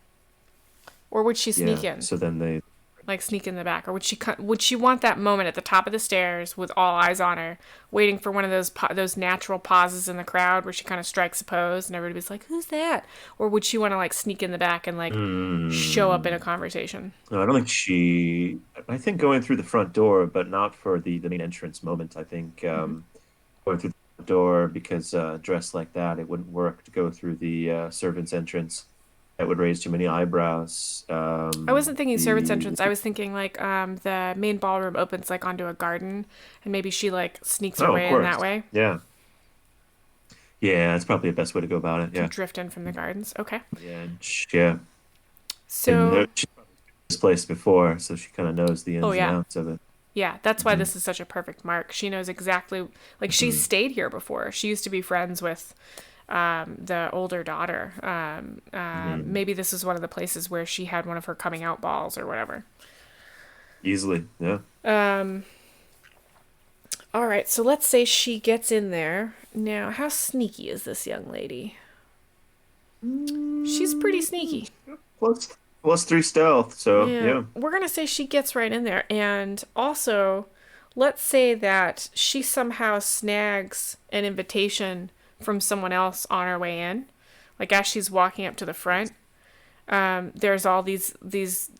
A: Or would she sneak
B: yeah.
A: in?
B: So then they,
A: Like sneak in the back, or would she want that moment at the top of the stairs with all eyes on her, waiting for one of those natural pauses in the crowd where she kind of strikes a pose and everybody's like, "Who's that?" Or would she want to like sneak in the back and like show up in a
B: mm,
A: conversation?
B: no, I don't think she. I think going through the front door, but not for the main entrance moment. I think going through the door because dressed like that, it wouldn't work to go through the servants' entrance. That would raise too many eyebrows.
A: I wasn't thinking servants
B: The
A: entrance. I was thinking like the main ballroom opens like onto a garden, and maybe she like sneaks her
B: oh, of
A: way in that
B: course,
A: way
B: yeah, yeah. That's probably the best way to go about it.
A: to
B: Yeah,
A: drift in from the gardens. Okay,
B: yeah, yeah. And
A: so
B: she's been this place before, so she kind of knows the
A: oh
B: ins and
A: yeah,
B: outs of it.
A: yeah, that's why
B: Hmm.
A: this is such a perfect mark. She knows exactly, like, she's
B: Hmm.
A: stayed here before. She used to be friends with the older daughter.
B: Hmm.
A: Maybe this is one of the places where she had one of her coming out balls or whatever.
B: Easily, yeah.
A: All right, so let's say she gets in there. Now, how sneaky is this young lady? She's pretty
B: Mm,
A: sneaky.
B: plus three stealth, so
A: Yeah,
B: yeah.
A: we're gonna say she gets right in there. And also, let's say that she somehow snags an invitation from someone else on her way in. Like as she's walking up to the front, there's all these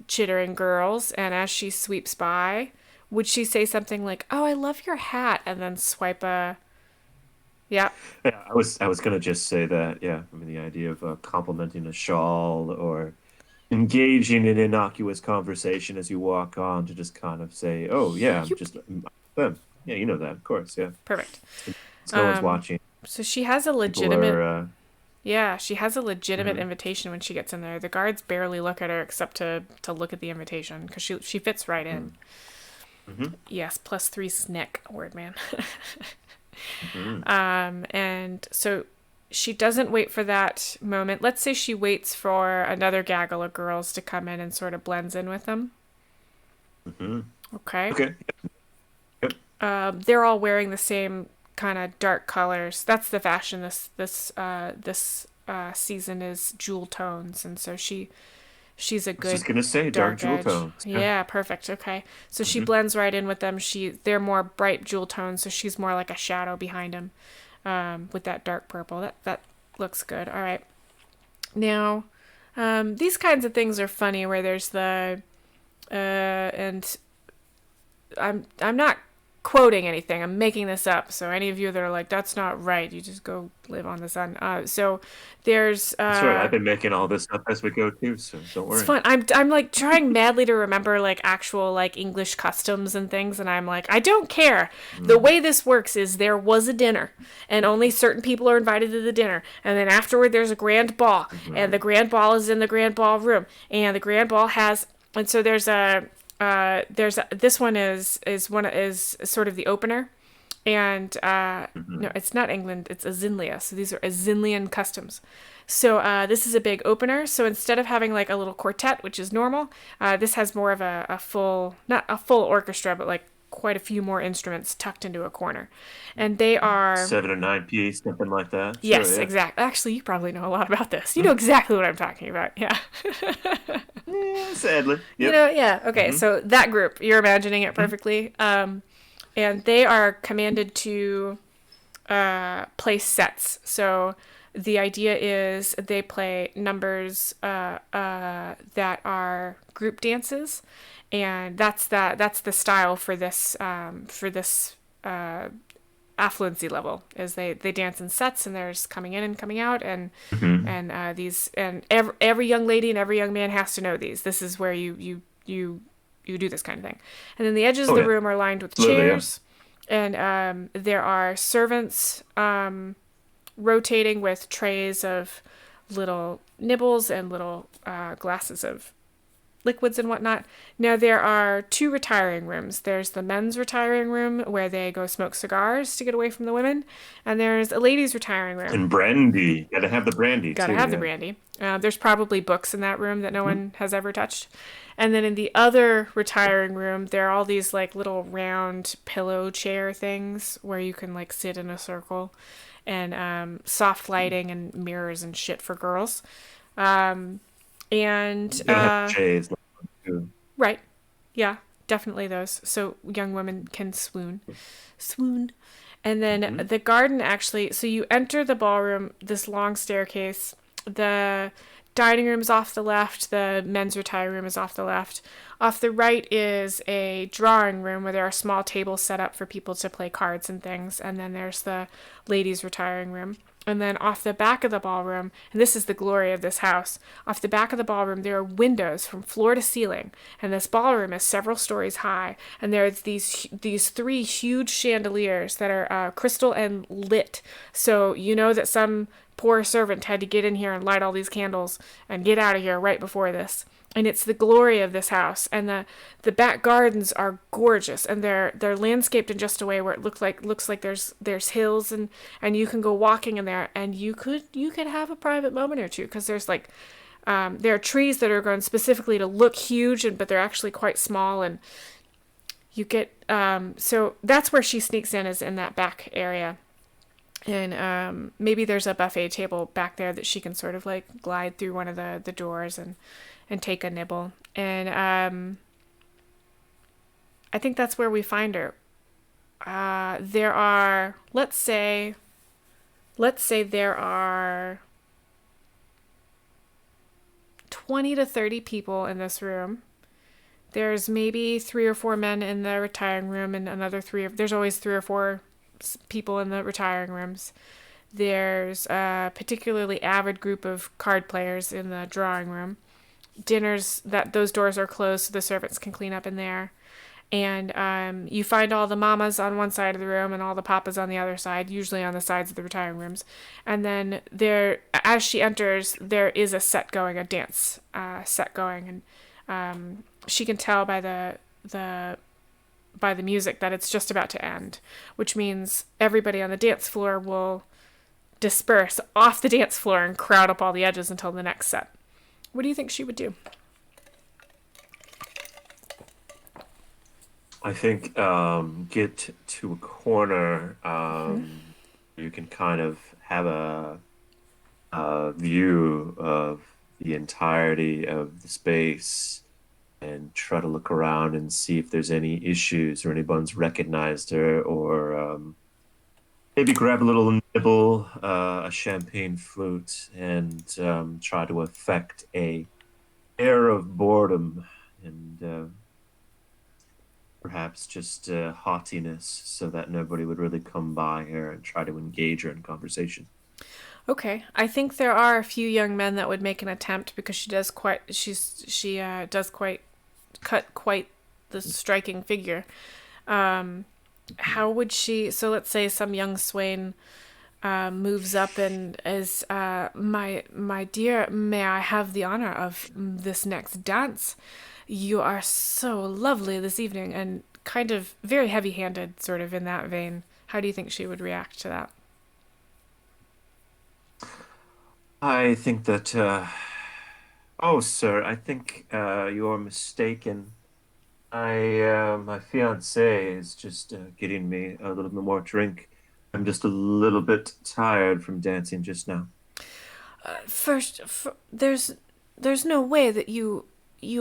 A: chittering girls, and as she sweeps by, would she say something like, "Oh, I love your hat," and then swipe a, yeah,
B: Yeah, I was gonna just say that. Yeah, I mean the idea of complimenting a shawl or engaging in innocuous conversation as you walk on to just kind of say, "Oh yeah, I'm
A: Yoop.
B: just them." Yeah, you know that, of course. Yeah,
A: Perfect.
B: it's no one's watching.
A: So she has a
B: People
A: legitimate,
B: are.
A: yeah, she has a legitimate
B: Mhm,
A: invitation when she gets in there. The guards barely look at her except to look at the invitation because she fits right in.
B: mhm, mhm,
A: Yes, +3 snick, word man.
B: mhm,
A: And so she doesn't wait for that moment. Let's say she waits for another gaggle of girls to come in and sort of blends in with them.
B: mhm.
A: Okay.
B: Okay. Yep.
A: They're all wearing the same kind of dark colors. That's the fashion this season is jewel tones, and so she's a
B: I was just
A: good
B: gonna say dark
A: dark
B: jewel
A: edge.
B: tones. Yeah.
A: Yeah, perfect. Okay. So she
B: Hmm.
A: blends right in with them. They're more bright jewel tones, so she's more like a shadow behind him, with that dark purple. That looks good. All right. Now, these kinds of things are funny where there's the and I'm not quoting anything. I'm making this up. So any of you that are like, that's not right, you just go live on the sun. So there's
B: That's right. I've been making all this up as we go too, so don't
A: it's
B: worry.
A: fun. I'm like trying madly to remember like actual like English customs and things, and I'm like, I don't care. The
B: Mm,
A: way this works is there was a dinner, and only certain people are invited to the dinner, and then afterward there's a grand ball, and the
B: mhm.
A: grand ball is in the grand ballroom, and the grand ball has, and so this one is sort of the opener, and no,
B: Mhm.
A: it's not England. It's Azinlia. So these are Azinlian customs. So this is a big opener. So instead of having like a little quartet, which is normal, this has more of a full, not a full orchestra, but like quite a few more instruments tucked into a corner, and they are.
B: Seven or nine piece, something like that. Sure,
A: Yes,
B: yeah.
A: exactly. Actually, you probably know a lot about this. You know
B: Mm.
A: exactly what I'm talking about. Yeah.
B: Yeah, sadly.
A: You
B: Yep.
A: know, yeah. Okay,
B: Hmm.
A: so that group, you're imagining it
B: Hmm.
A: perfectly. And they are commanded to play sets. So the idea is they play numbers that are group dances, and that's the style for this affluency level as they dance in sets, and there's coming in and coming out,
B: Hmm.
A: and these, and every young lady and every young man has to know these. This is where you do this kind of thing. And then the edges of
B: Oh
A: the
B: yeah,
A: room are lined with
B: absolutely, yeah.
A: chairs, and there are servants rotating with trays of little nibbles and little glasses of liquids and whatnot. Now, there are two retiring rooms. There's the men's retiring room where they go smoke cigars to get away from the women, and there's a ladies' retiring room.
B: And brandy, gotta have the brandy
A: Gotta
B: too,
A: have the
B: yeah.
A: brandy. There's probably books in that room that no
B: Mhm.
A: one has ever touched. And then in the other retiring room, there are all these like little round pillow chair things where you can like sit in a circle, and soft lighting and mirrors and shit for girls. Um, and
B: Gotta have J's too.
A: right, yeah, definitely those. So young women can swoon. And then
B: Hmm.
A: the garden actually, so you enter the ballroom, this long staircase. The dining room is off the left, the men's retiring room is off the left. Off the right is a drawing room where there are small tables set up for people to play cards and things. And then there's the ladies' retiring room. And then off the back of the ballroom, and this is the glory of this house, off the back of the ballroom, there are windows from floor to ceiling. And this ballroom is several stories high. And there's these three huge chandeliers that are crystal and lit. So you know that some poor servant had to get in here and light all these candles and get out of here right before this. And it's the glory of this house. And the back gardens are gorgeous, and they're landscaped in just a way where it looks like there's hills, and you can go walking in there, and you could have a private moment or two, because there's like there are trees that are grown specifically to look huge, but they're actually quite small, and you get so that's where she sneaks in, is in that back area. And maybe there's a buffet table back there that she can sort of like glide through one of the doors and take a nibble. And I think that's where we find her. There are, let's say there are 20 to 30 people in this room. There's maybe 3 or 4 men in the retiring room, and another there's always 3 or 4 people in the retiring rooms. There's a particularly avid group of card players in the drawing room. Dinners, that those doors are closed so the servants can clean up in there. And you find all the mamas on one side of the room and all the papas on the other side, usually on the sides of the retiring rooms. And then there, as she enters, there is a set going, a dance set going, and she can tell by the music that it's just about to end, which means everybody on the dance floor will disperse off the dance floor and crowd up all the edges until the next set. What do you think she would do?
B: I think get to a corner. You can kind of have a view of the entirety of the space and try to look around and see if there's any issues or anyone's recognized her, or maybe grab a little nibble, a champagne flute, and try to affect a air of boredom and perhaps just haughtiness so that nobody would really come by her and try to engage her in conversation.
A: Okay, I think there are a few young men that would make an attempt, because she does quite cut quite the striking figure. How would she? So let's say some young swain moves up and is, my dear, may I have the honor of this next dance? You are so lovely this evening, and kind of very heavy-handed, sort of in that vein. How do you think she would react to that?
B: I think that, oh, sir, I think you're mistaken. My fiance is just getting me a little bit more drink. I'm just a little bit tired from dancing just now.
A: First, there's no way that you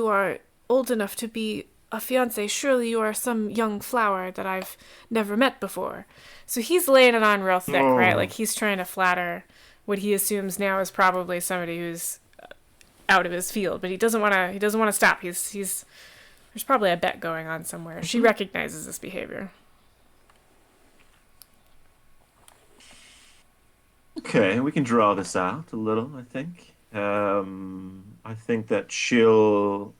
A: are old enough to be a fiance. Surely you are some young flower that I've never met before. So he's laying it on real thick, right? Like
B: Oh,
A: he's trying to flatter what he assumes now is probably somebody who's out of his field, but he doesn't want to. He doesn't want to stop. He's there's probably a bet going on somewhere. She
B: mhm.
A: recognizes this behavior.
B: Okay, we can draw this out a little, I think. I think that she'll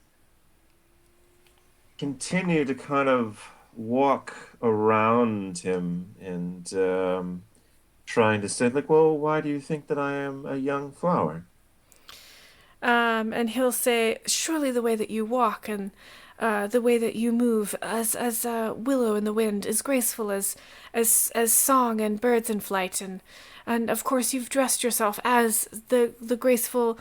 B: continue to kind of walk around him and trying to say, like, well, why do you think that I am a young flower?
A: And he'll say, "Surely the way that you walk and the way that you move, as a willow in the wind, is graceful as song and birds in flight, and of course you've dressed yourself as the graceful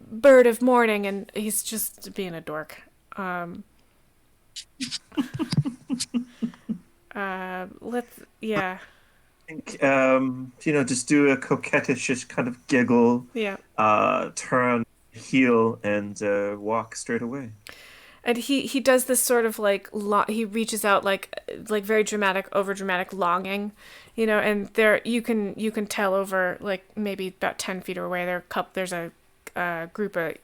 A: bird of morning." And he's just being a dork. Um, let's yeah,
B: Think, just do a coquettish kind of giggle,
A: yeah.
B: turn heel, and walk straight away.
A: And he does this sort of like he reaches out like very dramatic, over dramatic longing, and there you can tell over like maybe about 10 feet away there's a group of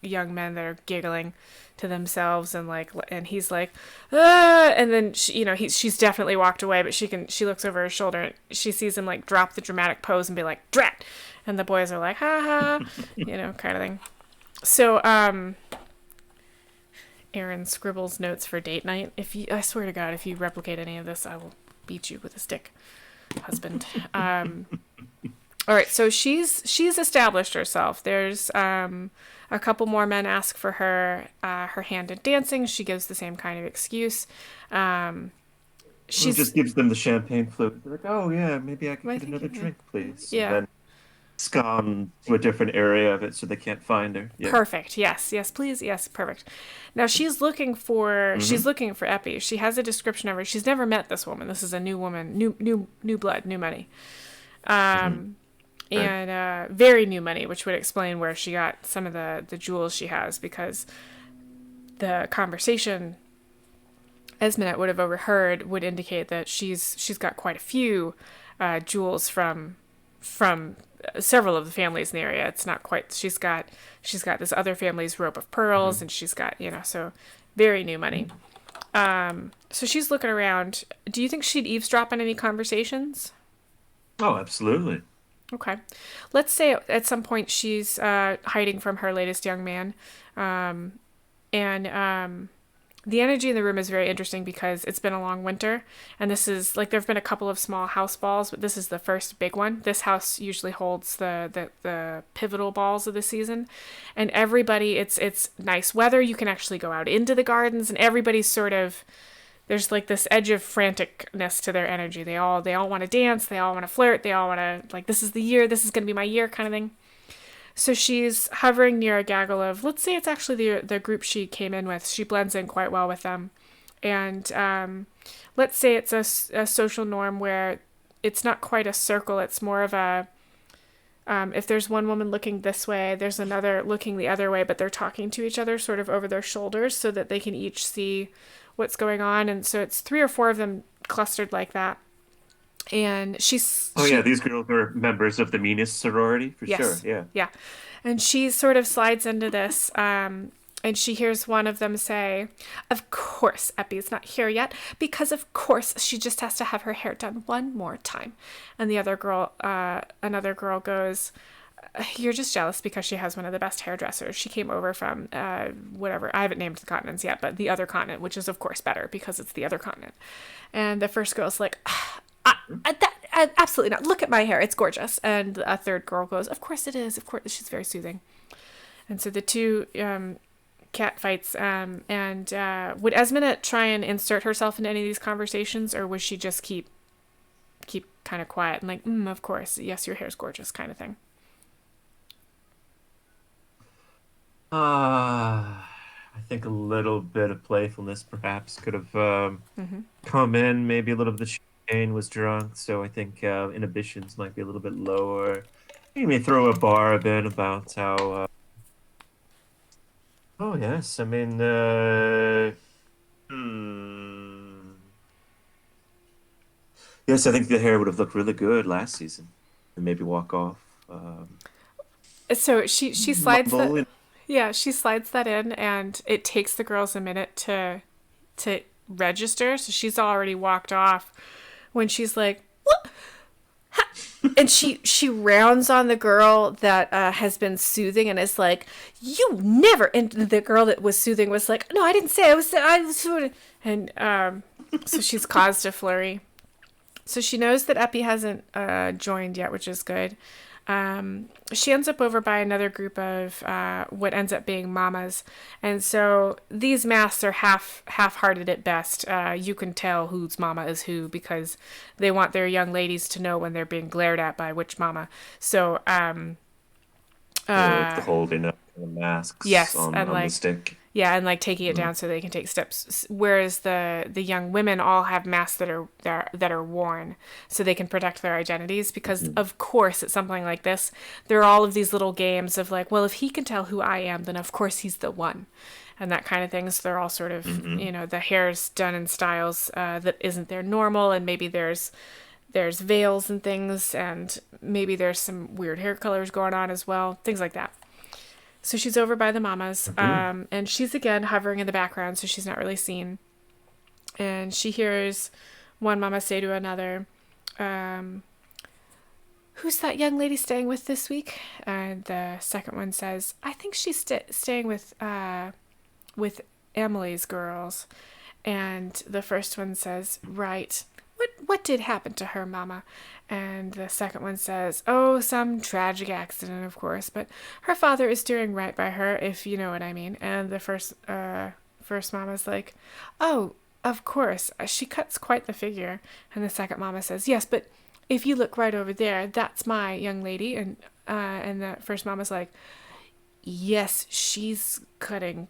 A: young men that are giggling to themselves, and he's like, ah! And then she's definitely walked away, but she looks over her shoulder and she sees him like drop the dramatic pose and be like, drat, and the boys are like, ha ha, kind of thing. So Aaron scribbles notes for date night. I swear to God, if you replicate any of this, I will beat you with a stick, husband. All right, so she's established herself. There's a couple more men ask for her hand in dancing. She gives the same kind of excuse. Um,
B: Who
A: she's
B: just gives them the champagne flute. They're like, oh, yeah, maybe I could
A: I
B: get
A: think
B: another drink, please. And
A: yeah.
B: then scone to a different area of it so they can't find her. Yeah.
A: Perfect. Yes. Yes, please. Yes, perfect. Now she's
B: Hmm.
A: looking for Epi. She has a description of her. She's never met this woman. This is a new woman, new blood, new money.
B: Hmm.
A: Um
B: Right.
A: and very new money, which would explain where she got some of the jewels she has, because the conversation Esmenet would have overheard would indicate that she's got quite a few jewels from several of the families in the area. It's not quite. She's got this other family's rope of pearls,
B: Hmm.
A: and she's got so very new money. So she's looking around. Do you think she'd eavesdrop on any conversations?
B: Oh, absolutely.
A: Okay, let's say at some point she's hiding from her latest young man, and the energy in the room is very interesting because it's been a long winter, and this is like there've been a couple of small house balls, but this is the first big one. This house usually holds the pivotal balls of the season, and everybody it's nice weather. You can actually go out into the gardens, and everybody's sort of there's like this edge of franticness to their energy. They all want to dance, they all want to flirt, they all want to like this is the year, this is going to be my year kind of thing. So she's hovering near a gaggle of, let's say it's actually the group she came in with. She blends in quite well with them. And let's say it's a social norm where it's not quite a circle, it's more of a, if there's one woman looking this way, there's another looking the other way, but they're talking to each other sort of over their shoulders so that they can each see what's going on. And so it's three or four of them clustered like that. And
B: Oh, yeah, these girls are members of the meanest sorority for sure.
A: yes,
B: Yeah.
A: yeah. And she sort of slides into this, and she hears one of them say, "Of course, Eppie's not here yet, because of course she just has to have her hair done one more time." And another girl goes, "You're just jealous because she has one of the best hairdressers. She came over from whatever. I haven't named the continents yet, but the other continent, which is of course better because it's the other continent." And the first girl's like, absolutely not. Look at my hair. It's gorgeous. And a third girl goes, "Of course it is. Of course." She's very soothing. And so the two cat fights. And would Esmenet try and insert herself into any of these conversations, or would she just keep kind of quiet and like, of course, yes, your hair's gorgeous kind of thing?
B: I think a little bit of playfulness perhaps could have
A: Mm-hmm.
B: come in. Maybe a little of the champagne was drunk, so I think inhibitions might be a little bit lower. You may throw a barb in about how. Oh yes, I mean, yes, I think the hair would have looked really good last season, and maybe walk off.
A: So she slides
B: Mumble,
A: that. Yeah, she slides that in, and it takes the girls a minute to register. So she's already walked off when she's like, "What? and she rounds on the girl that has been soothing and is like, "You never." And the girl that was soothing was like, "No, I didn't say. I was sort of." And so she's caused a flurry. So she knows that Epi hasn't joined yet, which is good. She ends up over by another group of what ends up being mamas, and so these masks are half-hearted at best. You can tell whose mama is who because they want their young ladies to know when they're being glared at by which mama. So
B: Like the
A: uh,
B: holding up the masks
A: yes, and
B: on the
A: like
B: stick.
A: yeah, and like taking it
B: Mm.
A: down so they can take steps. Whereas the young women all have masks that are worn, so they can protect their identities. Because
B: Mhm.
A: of course, at something like this, there are all of these little games of like, well, if he can tell who I am, then of course he's the one, and that kind of thing. So they're all sort of,
B: Mhm.
A: the hair's done in styles that isn't their normal, and maybe there's veils and things, and maybe there's some weird hair colors going on as well, things like that. So she's over by the mamas,
B: Mhm.
A: and she's again hovering in the background, so she's not really seen. And she hears one mama say to another, um, "Who's that young lady staying with this week?" And the second one says, "I think she's staying with Emily's girls." And the first one says, "Right. What did happen to her, Mama?" And the second one says, "Oh, some tragic accident, of course, but her father is doing right by her, if you know what I mean." And the first Mama's like, "Oh, of course, she cuts quite the figure." And the second Mama says, "Yes, but if you look right over there, that's my young lady." And the first Mama's like, "Yes, she's cutting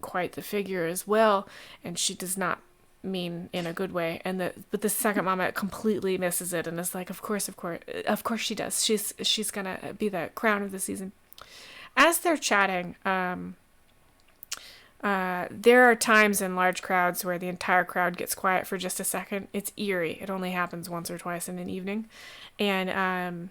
A: quite the figure as well, and she does not mean in a good way." But the second mama completely misses it and is like, of course she does. She's gonna be the crown of the season." As they're chatting, there are times in large crowds where the entire crowd gets quiet for just a second. It's eerie. It only happens once or twice in an evening, and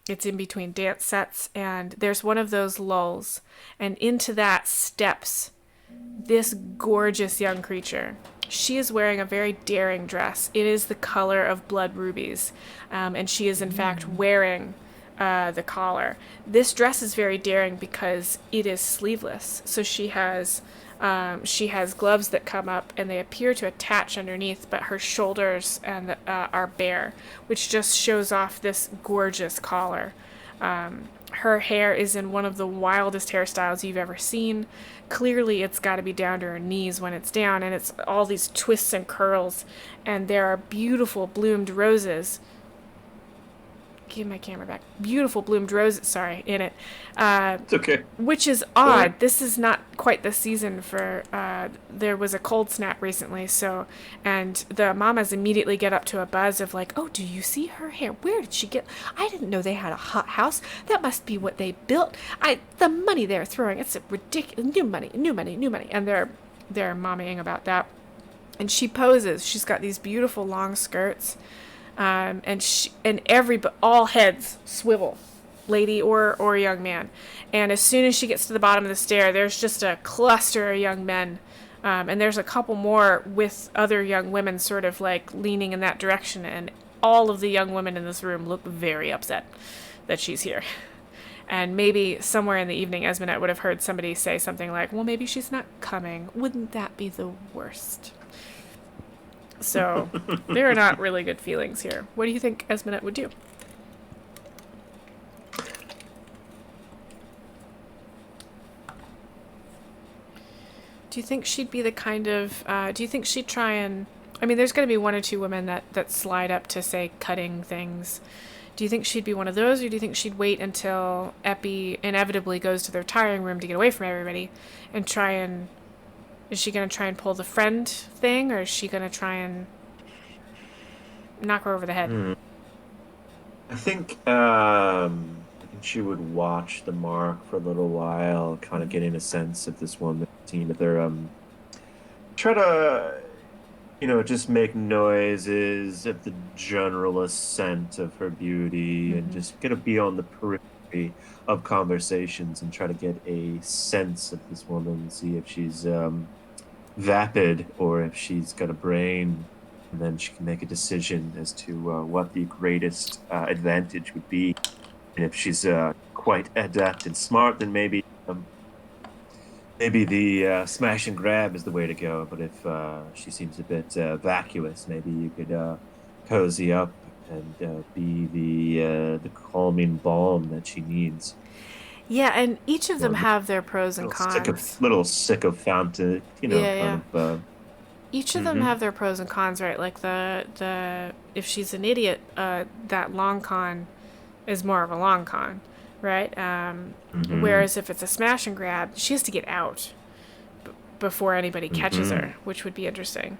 A: it's in between dance sets, and there's one of those lulls, and into that steps this gorgeous young creature. She is wearing a very daring dress. It is the color of blood rubies, and she is, in fact, wearing the collar. This dress is very daring because it is sleeveless. So she has gloves that come up and they appear to attach underneath, but her shoulders are bare, which just shows off this gorgeous collar. Her hair is in one of the wildest hairstyles you've ever seen. Clearly, it's got to be down to her knees when it's down, and it's all these twists and curls, and there are beautiful bloomed roses. Give my camera back. Beautiful bloomed roses, sorry, in it. Uh,
B: It's okay.
A: which is
B: Go ahead.
A: odd. This is not quite the season for. There was a cold snap recently, so and the mamas immediately get up to a buzz of like, "Oh, do you see her hair? Where did she get? I didn't know they had a hot house. That must be what they built. The money they're throwing. It's a ridiculous new money, new money, new money." And they're mommying about that. And she poses. She's got these beautiful long skirts, and all heads swivel, lady or young man. And as soon as she gets to the bottom of the stair, there's just a cluster of young men, and there's a couple more with other young women, sort of like leaning in that direction. And all of the young women in this room look very upset that she's here. And maybe somewhere in the evening, Esmenet would have heard somebody say something like, "Well, maybe she's not coming. Wouldn't that be the worst?" So there are not really good feelings here. What do you think Esmenet would do? Do you think she'd be the kind of? Do you think she'd try and? I mean, there's going to be one or two women that slide up to say cutting things. Do you think she'd be one of those, or do you think she'd wait until Epi inevitably goes to their tiring room to get away from everybody, and try and? Is she going to try and pull the friend thing, or is she going to try and knock her over the head?
B: Hmm. I think she would watch the mark for a little while, kind of getting a sense of this woman team. If they're try to just make noises at the general ascent of her beauty and
A: Mm-hmm.
B: just gonna be on the periphery of conversations and try to get a sense of this woman, see if she's vapid or if she's got a brain. and then she can make a decision as to what the greatest advantage would be. And if she's quite adept and smart, then maybe the smash and grab is the way to go. But if she seems a bit vacuous, maybe you could cozy up and be the calming balm that she needs.
A: Yeah, and each of them
B: Or
A: have their pros and cons.
B: little sycophantic,
A: Yeah,
B: kind
A: yeah.
B: of.
A: Each of them
B: Mm-hmm,
A: have their pros and cons, right? Like the if she's an idiot, that long con is more of a long con, right?
B: mm-hmm,
A: Whereas if it's a smash and grab, she has to get out before anybody catches
B: mm-hmm.
A: her, which would be interesting.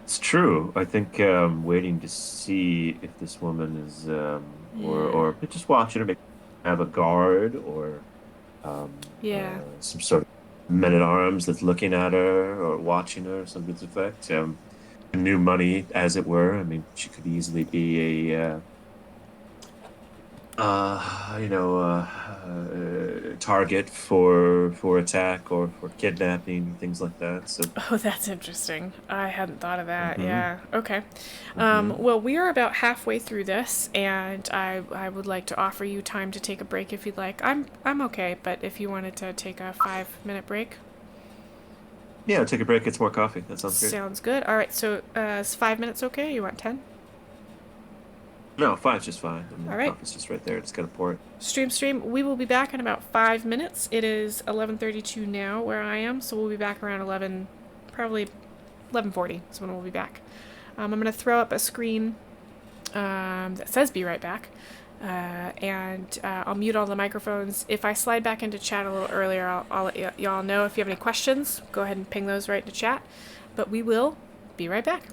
B: It's true. I think waiting to see if this woman is,
A: Yeah.
B: or just watching her, maybe have a guard or
A: Yeah.
B: some sort of men at arms that's looking at her or watching her, something to this effect. New money, as it were. I mean, she could easily be a target for attack or for kidnapping, things like that. So,
A: Oh, that's interesting. I hadn't thought of that.
B: hmm
A: Yeah. Okay.
B: hmm
A: Well, we are about halfway through this, and I would like to offer you time to take a break if you'd like. I'm okay, but if you wanted to take a 5 minute break,
B: Yeah, take a break, get some more coffee. That sounds great.
A: sounds good. All right. So is 5 minutes okay? You want 10?
B: No, five's just fine. I
A: All
B: mean,
A: right.
B: coffee's just right there. Just gotta pour it.
A: Stream. We will be back in about 5 minutes. It is 11:32 now where I am, so we'll be back around 11, probably 11:40 is when we'll be back. I'm gonna throw up a screen that says "Be right back," and I'll mute all the microphones. If I slide back into chat a little earlier, I'll let y'all know. If you have any questions, go ahead and ping those right into chat. But we will be right back.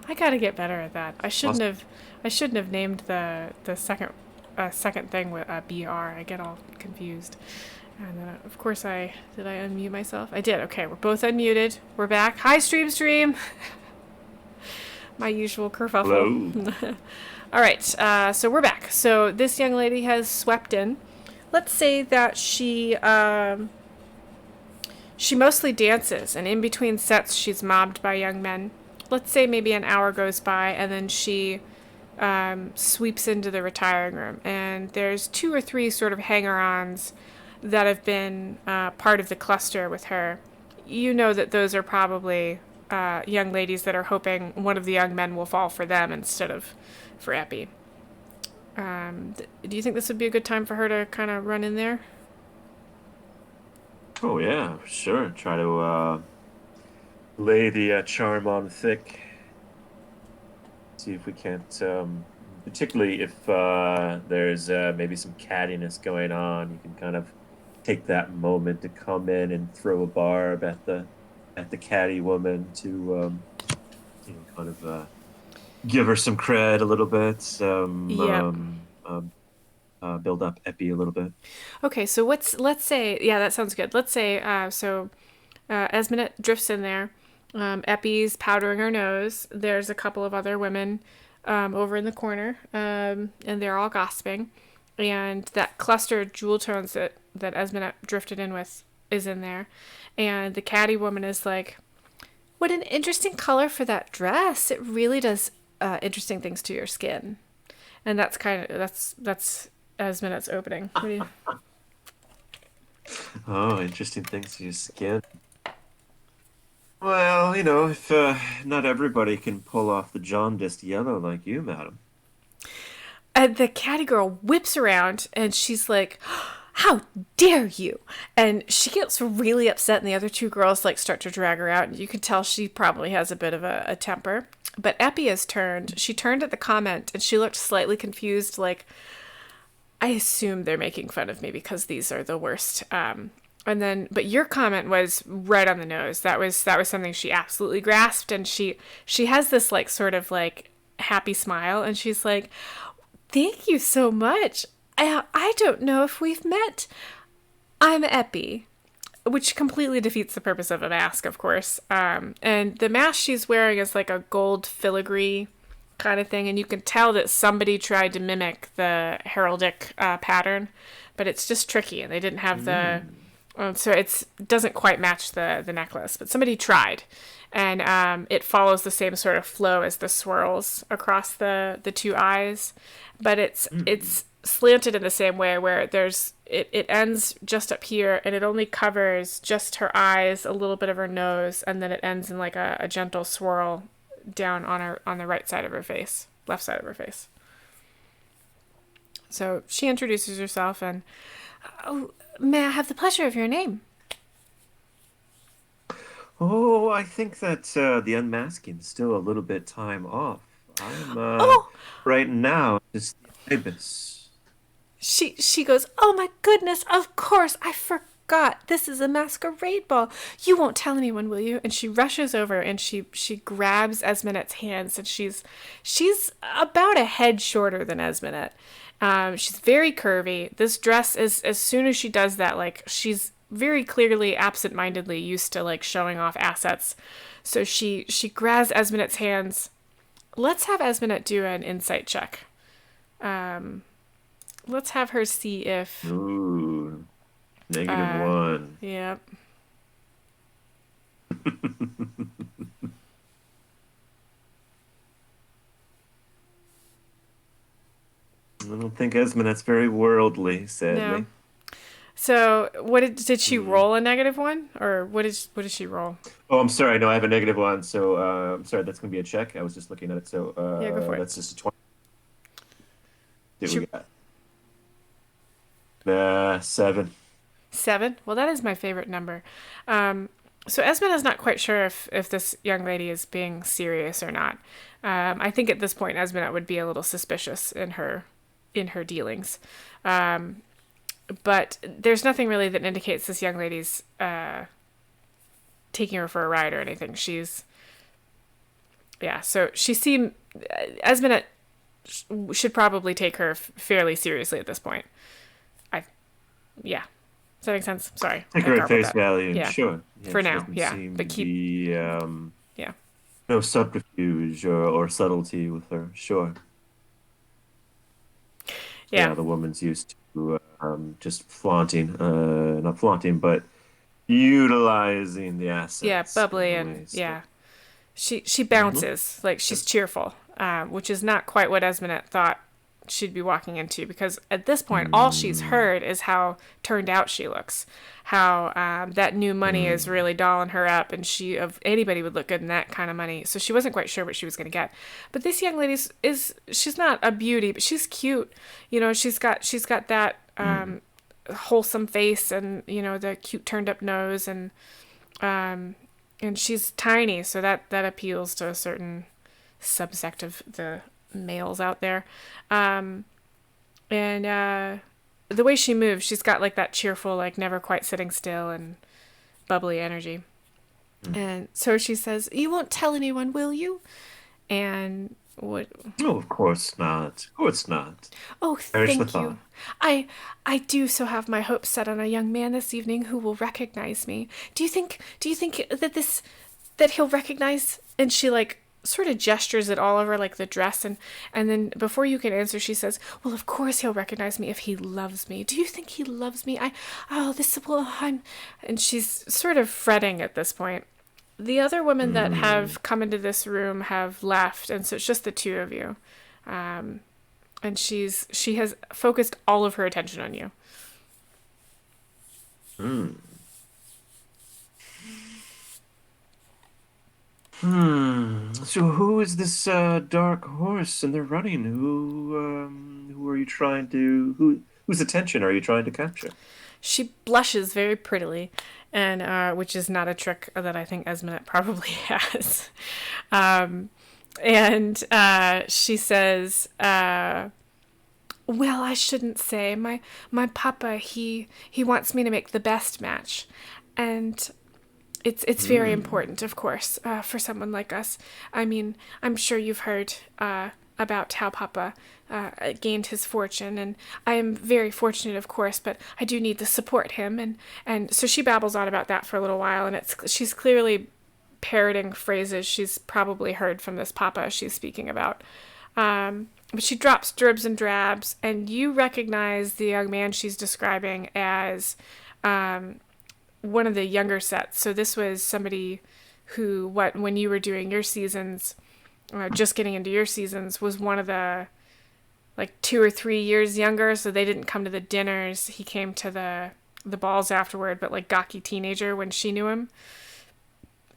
A: I gotta get better at that. I shouldn't
B: Awesome.
A: have. I shouldn't have named the second thing with br. I get all confused. And then, of course, I did. I unmute myself. I did. Okay, we're both unmuted. We're back. Hi, stream. My usual kerfuffle.
B: Hello.
A: All right. So we're back. So this young lady has swept in. Let's say that she mostly dances, and in between sets, she's mobbed by young men. Let's say maybe an hour goes by, and then she sweeps into the retiring room, and there's two or three sort of hanger-ons that have been part of the cluster with her. You know that those are probably young ladies that are hoping one of the young men will fall for them instead of for Epi. Do you think this would be a good time for her to kind of run in there?
B: Oh yeah, sure. Try to lay the charm on thick. See if we can't, particularly if there's maybe some cattiness going on, you can kind of take that moment to come in and throw a barb at the catty woman to kind of give her some cred a little bit,
A: Yep.
B: build up Epi a little bit.
A: Okay, so let's say yeah, that sounds good. Let's say Esmenet drifts in there. Epi's powdering her nose. There's a couple of other women over in the corner, and they're all gossiping. And that cluster of jewel tones that Esmenet drifted in with is in there. And the catty woman is like, "What an interesting color for that dress! It really does interesting things to your skin." And that's Esmenet's opening. What do you?
B: Oh, interesting things to your skin. Well, if not everybody can pull off the jaundiced yellow like you, madam.
A: And the catty girl whips around and she's like, "How dare you!" And she gets really upset, and the other two girls like start to drag her out. And you can tell she probably has a bit of a temper. But Epi has turned. She turned at the comment and she looked slightly confused, like, I assume they're making fun of me because these are the worst. But your comment was right on the nose. That was something she absolutely grasped, and she has this like sort of like happy smile, and she's like, "Thank you so much. I don't know if we've met. I'm Epi," which completely defeats the purpose of a mask, of course. And the mask she's wearing is like a gold filigree kind of thing, and you can tell that somebody tried to mimic the heraldic pattern, but it's just tricky, and they didn't have the
B: Mm.
A: so it doesn't quite match the necklace, but somebody tried, and it follows the same sort of flow as the swirls across the two eyes, but
B: Mm.
A: it's slanted in the same way where it ends just up here, and it only covers just her eyes, a little bit of her nose, and then it ends in like a gentle swirl down on the right side of her face, left side of her face. So she introduces herself and, "Oh, may I have the pleasure of your name?"
B: Oh, I think that the unmasking is still a little bit time off. I'm
A: "Oh,"
B: right now just the ibis.
A: she goes, "Oh my goodness, of course, I forgot. This is a masquerade ball. You won't tell anyone, will you?" And she rushes over and she grabs Esmenet's hands, and she's about a head shorter than Esmenet. She's very curvy. This dress is, as soon as she does that, like, she's very clearly absent-mindedly used to like showing off assets. So she grabs Esmenet's hands. Let's have Esmenet do an insight check. Um, let's have her see if
B: Ooh, negative
A: uh
B: one.
A: yeah.
B: I don't think Esmond's very worldly,
A: No.
B: sadly.
A: So what did she
B: Hmm.
A: roll a negative one, or what did she roll?
B: Oh, I'm sorry. No, I have a negative one. So, I'm sorry. That's going to be a check. I was just looking at it. So,
A: Yeah, go for it.
B: that's just a 20. What
A: She
B: we got? 7.
A: 7. Well, that is my favorite number. So Esmond is not quite sure if this young lady is being serious or not. I think at this point Esmond would be a little suspicious in her dealings. But there's nothing really that indicates this young lady's taking her for a ride or anything. Yeah, so she seemed Esmenet should probably take her fairly seriously at this point. I Yeah. Does that make sense? Sorry,
B: Take
A: I
B: her at
A: garbled
B: face
A: that.
B: value.
A: Yeah,
B: Sure. Yeah,
A: for
B: she
A: now.
B: doesn't
A: Yeah,
B: seem
A: but
B: to
A: keep.
B: be
A: Yeah,
B: no subterfuge or subtlety with her. Sure.
A: yeah,
B: Yeah, the woman's used to just flaunting, not flaunting, but utilizing the
A: yeah.
B: assets in
A: Bubbly
B: a
A: and
B: way. So,
A: yeah. She
B: hmm
A: bounces like she's cheerful, which is not quite what Esmenet thought she'd be walking into because at this point all she's
B: mm,
A: heard is how turned out she looks, how that new money is
B: mm,
A: really dolling her up, and she of anybody would look good in that kind of money. So she wasn't quite sure what she was going to get. But this young lady is she's not a beauty, but she's cute. You know, she's got that
B: mm,
A: wholesome face and the cute turned up nose um, and she's tiny, so that appeals to a certain subsect of the males out there. Um, and the way she moves, she's got like that cheerful, like never quite sitting still and bubbly energy.
B: mm.
A: And so she says, "You won't tell anyone, will you?" And what?
B: Oh, of course not. Of course not.
A: Oh,
B: Perish the
A: thank you.
B: thought.
A: I I do so have my hopes set on a young man this evening who will recognize me. Do you think that he'll recognize? And she like sort of gestures it all over like the dress, and then before you can answer she says, "Well, of course he'll recognize me if he loves me. Do you think he loves me? I oh, this well, I'm." And she's sort of fretting at this point. The other women that
B: Mm,
A: have come into this room have left, and so it's just the two of you. Um, and she has focused all of her attention on you.
B: mm. So who is this dark horse in the running? Who are you trying to whose attention are you trying to capture?
A: She blushes very prettily, and which is not a trick that I think Esmenet probably has. Um, and she says, "Well, I shouldn't say. My papa he wants me to make the best match, and it's very
B: Hmm.
A: important, of course, for someone like us. I mean, I'm sure you've heard about how Papa gained his fortune, and I am very fortunate, of course, but I do need to support him, and so she babbles on about that for a little while, and she's clearly parroting phrases she's probably heard from this Papa she's speaking about. But she drops dribs and drabs, and you recognize the young man she's describing as one of the younger sets. So this was somebody who, what when you were doing your seasons, just getting into your seasons, was one of the like 2 or 3 years younger. So they didn't come to the dinners. He came to the balls afterward, but like gawky teenager when she knew him.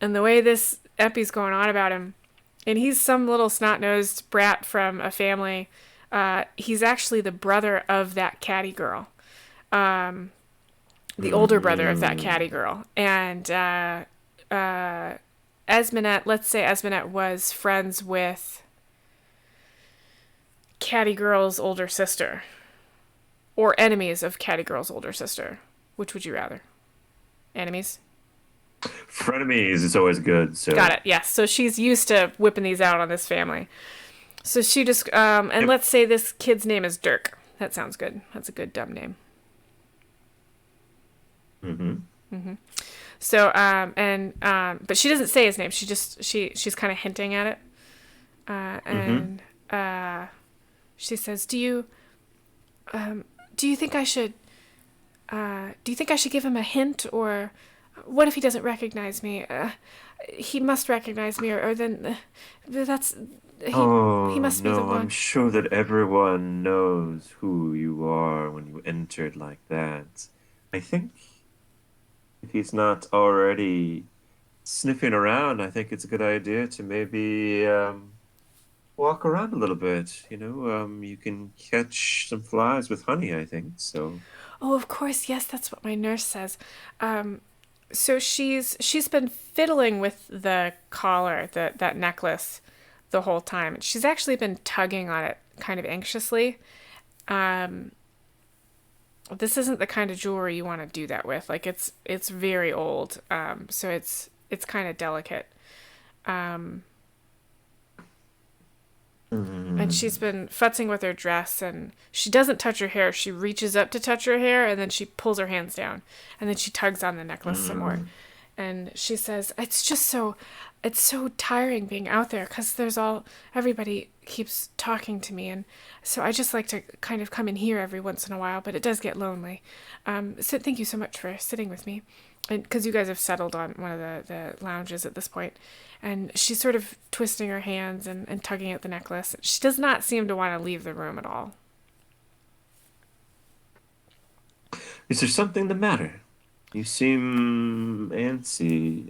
A: And the way this Epi's going on about him, and he's some little snot nosed brat from a family. He's actually the brother of that catty girl. The older brother of that catty
B: Hmm.
A: girl. And Esmenet, let's say Esmenet was friends with catty girl's older sister, or enemies of catty girl's older sister. Which would you rather? Enemies?
B: Frenemies is always good,
A: Got
B: so
A: it. Yes. So she's used to whipping these out on this family. So she just and
B: yep.
A: let's say this kid's name is Dirk. That sounds good. That's a good dumb name.
B: Hmm.
A: So and but she doesn't say his name. She's kind of hinting at it.
B: Hmm.
A: And she says, do you think I should give him a hint, or what if he doesn't recognize me? He must recognize me, or then that's he
B: Oh
A: must be the
B: no, I'm
A: one.
B: sure that everyone knows who you are when you entered like that. I think if he's not already sniffing around, I think it's a good idea to maybe walk around a little bit. You can catch some flies with honey, I think. So,
A: Oh, of course, yes, that's what my nurse says. So she's been fiddling with the collar, that necklace, the whole time. She's actually been tugging on it kind of anxiously. Um, this isn't the kind of jewelry you want to do that with. Like it's very old, so it's kind of delicate. Um, and she's been futzing with her dress, and she doesn't touch her hair. She reaches up to touch her hair, and then she pulls her hands down, and then she tugs on the necklace some more.
B: Mm.
A: And she says, it's so tiring being out there because everybody keeps talking to me. And so I just like to kind of come in here every once in a while, but it does get lonely. So thank you so much for sitting with me. And because you guys have settled on one of the lounges at this point. And she's sort of twisting her hands and tugging at the necklace. She does not seem to want to leave the room at all.
B: Is there something the matter? You seem antsy.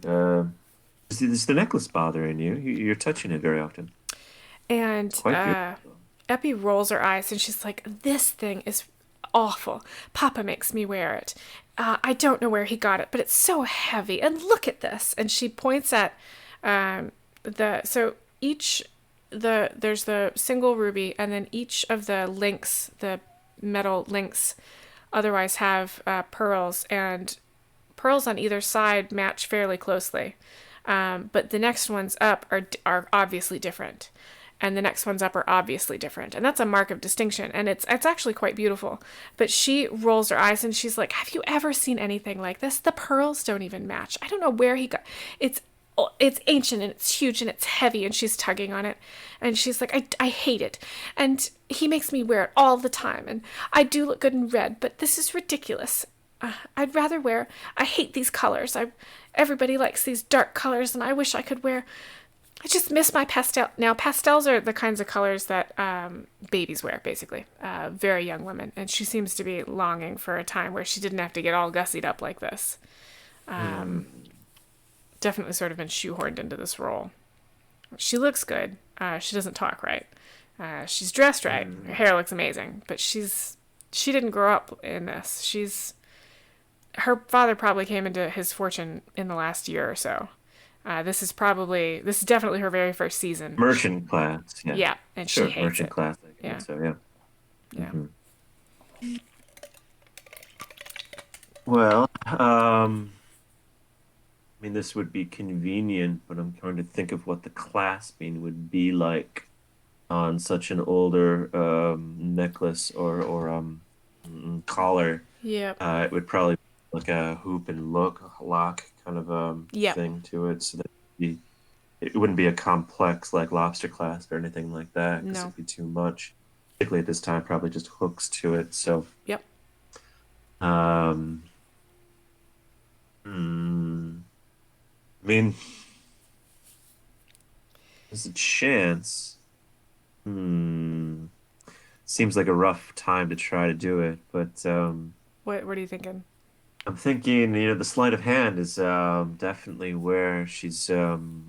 B: Is the necklace bothering you? You're touching it very often. It's
A: And
B: quite beautiful.
A: Epi rolls her eyes and she's like, "This thing is awful. Papa makes me wear it. I don't know where he got it, but it's so heavy. And look at this." And she points at so each there's the single ruby, and then each of the links, the metal links, otherwise have pearls, and pearls on either side match fairly closely. But the next ones up are obviously different, and the next ones up are obviously different, and that's a mark of distinction, and it's actually quite beautiful. But she rolls her eyes and she's like, "Have you ever seen anything like this? The pearls don't even match. I don't know where he got it's." It's ancient and it's huge and it's heavy, and she's tugging on it, and she's like, I hate it, and he makes me wear it all the time, and I do look good in red, but this is ridiculous. I'd rather wear. I hate these colors. Everybody likes these dark colors, and I wish I could wear. I just miss my pastel. Now, pastels are the kinds of colors that babies wear, basically, very young women, and she seems to be longing for a time where she didn't have to get all gussied up like this.
B: Mm.
A: Definitely sort of been shoehorned into this role. She looks good. She doesn't talk right. She's dressed right. Her
B: Mm.
A: hair looks amazing, but she didn't grow up in this. Her father probably came into his fortune in the last year or so. This is definitely her very first season.
B: Merchant class, yeah.
A: Yeah, and she
B: Sure,
A: hates
B: merchant
A: it.
B: class, I
A: Yeah,
B: guess so, yeah.
A: yeah.
B: Hmm. Well, I mean, this would be convenient, but I'm trying to think of what the clasping would be like on such an older necklace or collar.
A: Yep.
B: It would probably be like a hoop and lock kind of
A: Yep.
B: thing to it, so that it wouldn't be a complex like lobster clasp or anything like that because
A: No.
B: it'd be too much. Particularly at this time, probably just hooks to it. So,
A: Yep.
B: um, hmm, I mean, there's a chance. Hmm. Seems like a rough time to try to do it, but
A: What are you thinking?
B: I'm thinking, the sleight of hand is definitely where she's strong.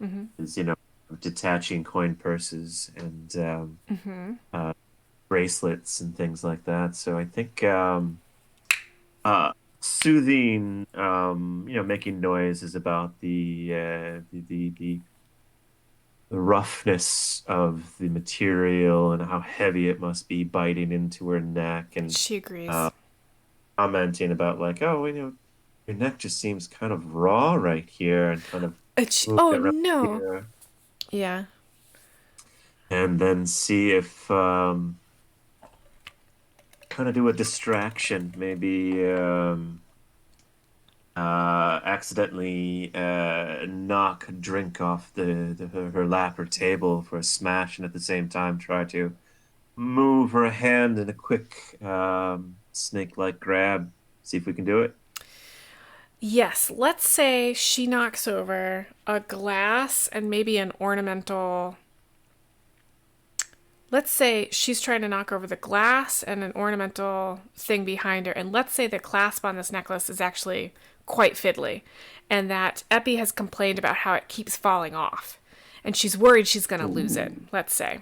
A: Mm-hmm.
B: Is detaching coin purses and
A: Mm-hmm.
B: uh, bracelets and things like that. So I think uh, soothing, making noise is about the roughness of the material and how heavy it must be biting into her neck, and
A: She
B: uh,
A: agrees.
B: commenting about like, oh, your neck just seems kind of raw right here, and kind of moving
A: Oh
B: it around
A: no.
B: here,
A: Yeah.
B: and then see if kind of do a distraction, maybe accidentally knock a drink off her lap or table for a smash, and at the same time try to move her hand in a quick snake-like grab. See if we can do it.
A: Yes, let's say she knocks over a glass and maybe an ornamental. Let's say she's trying to knock over the glass and an ornamental thing behind her. And let's say the clasp on this necklace is actually quite fiddly, and that Epi has complained about how it keeps falling off. And she's worried she's going to lose it,
B: Ooh.
A: let's say.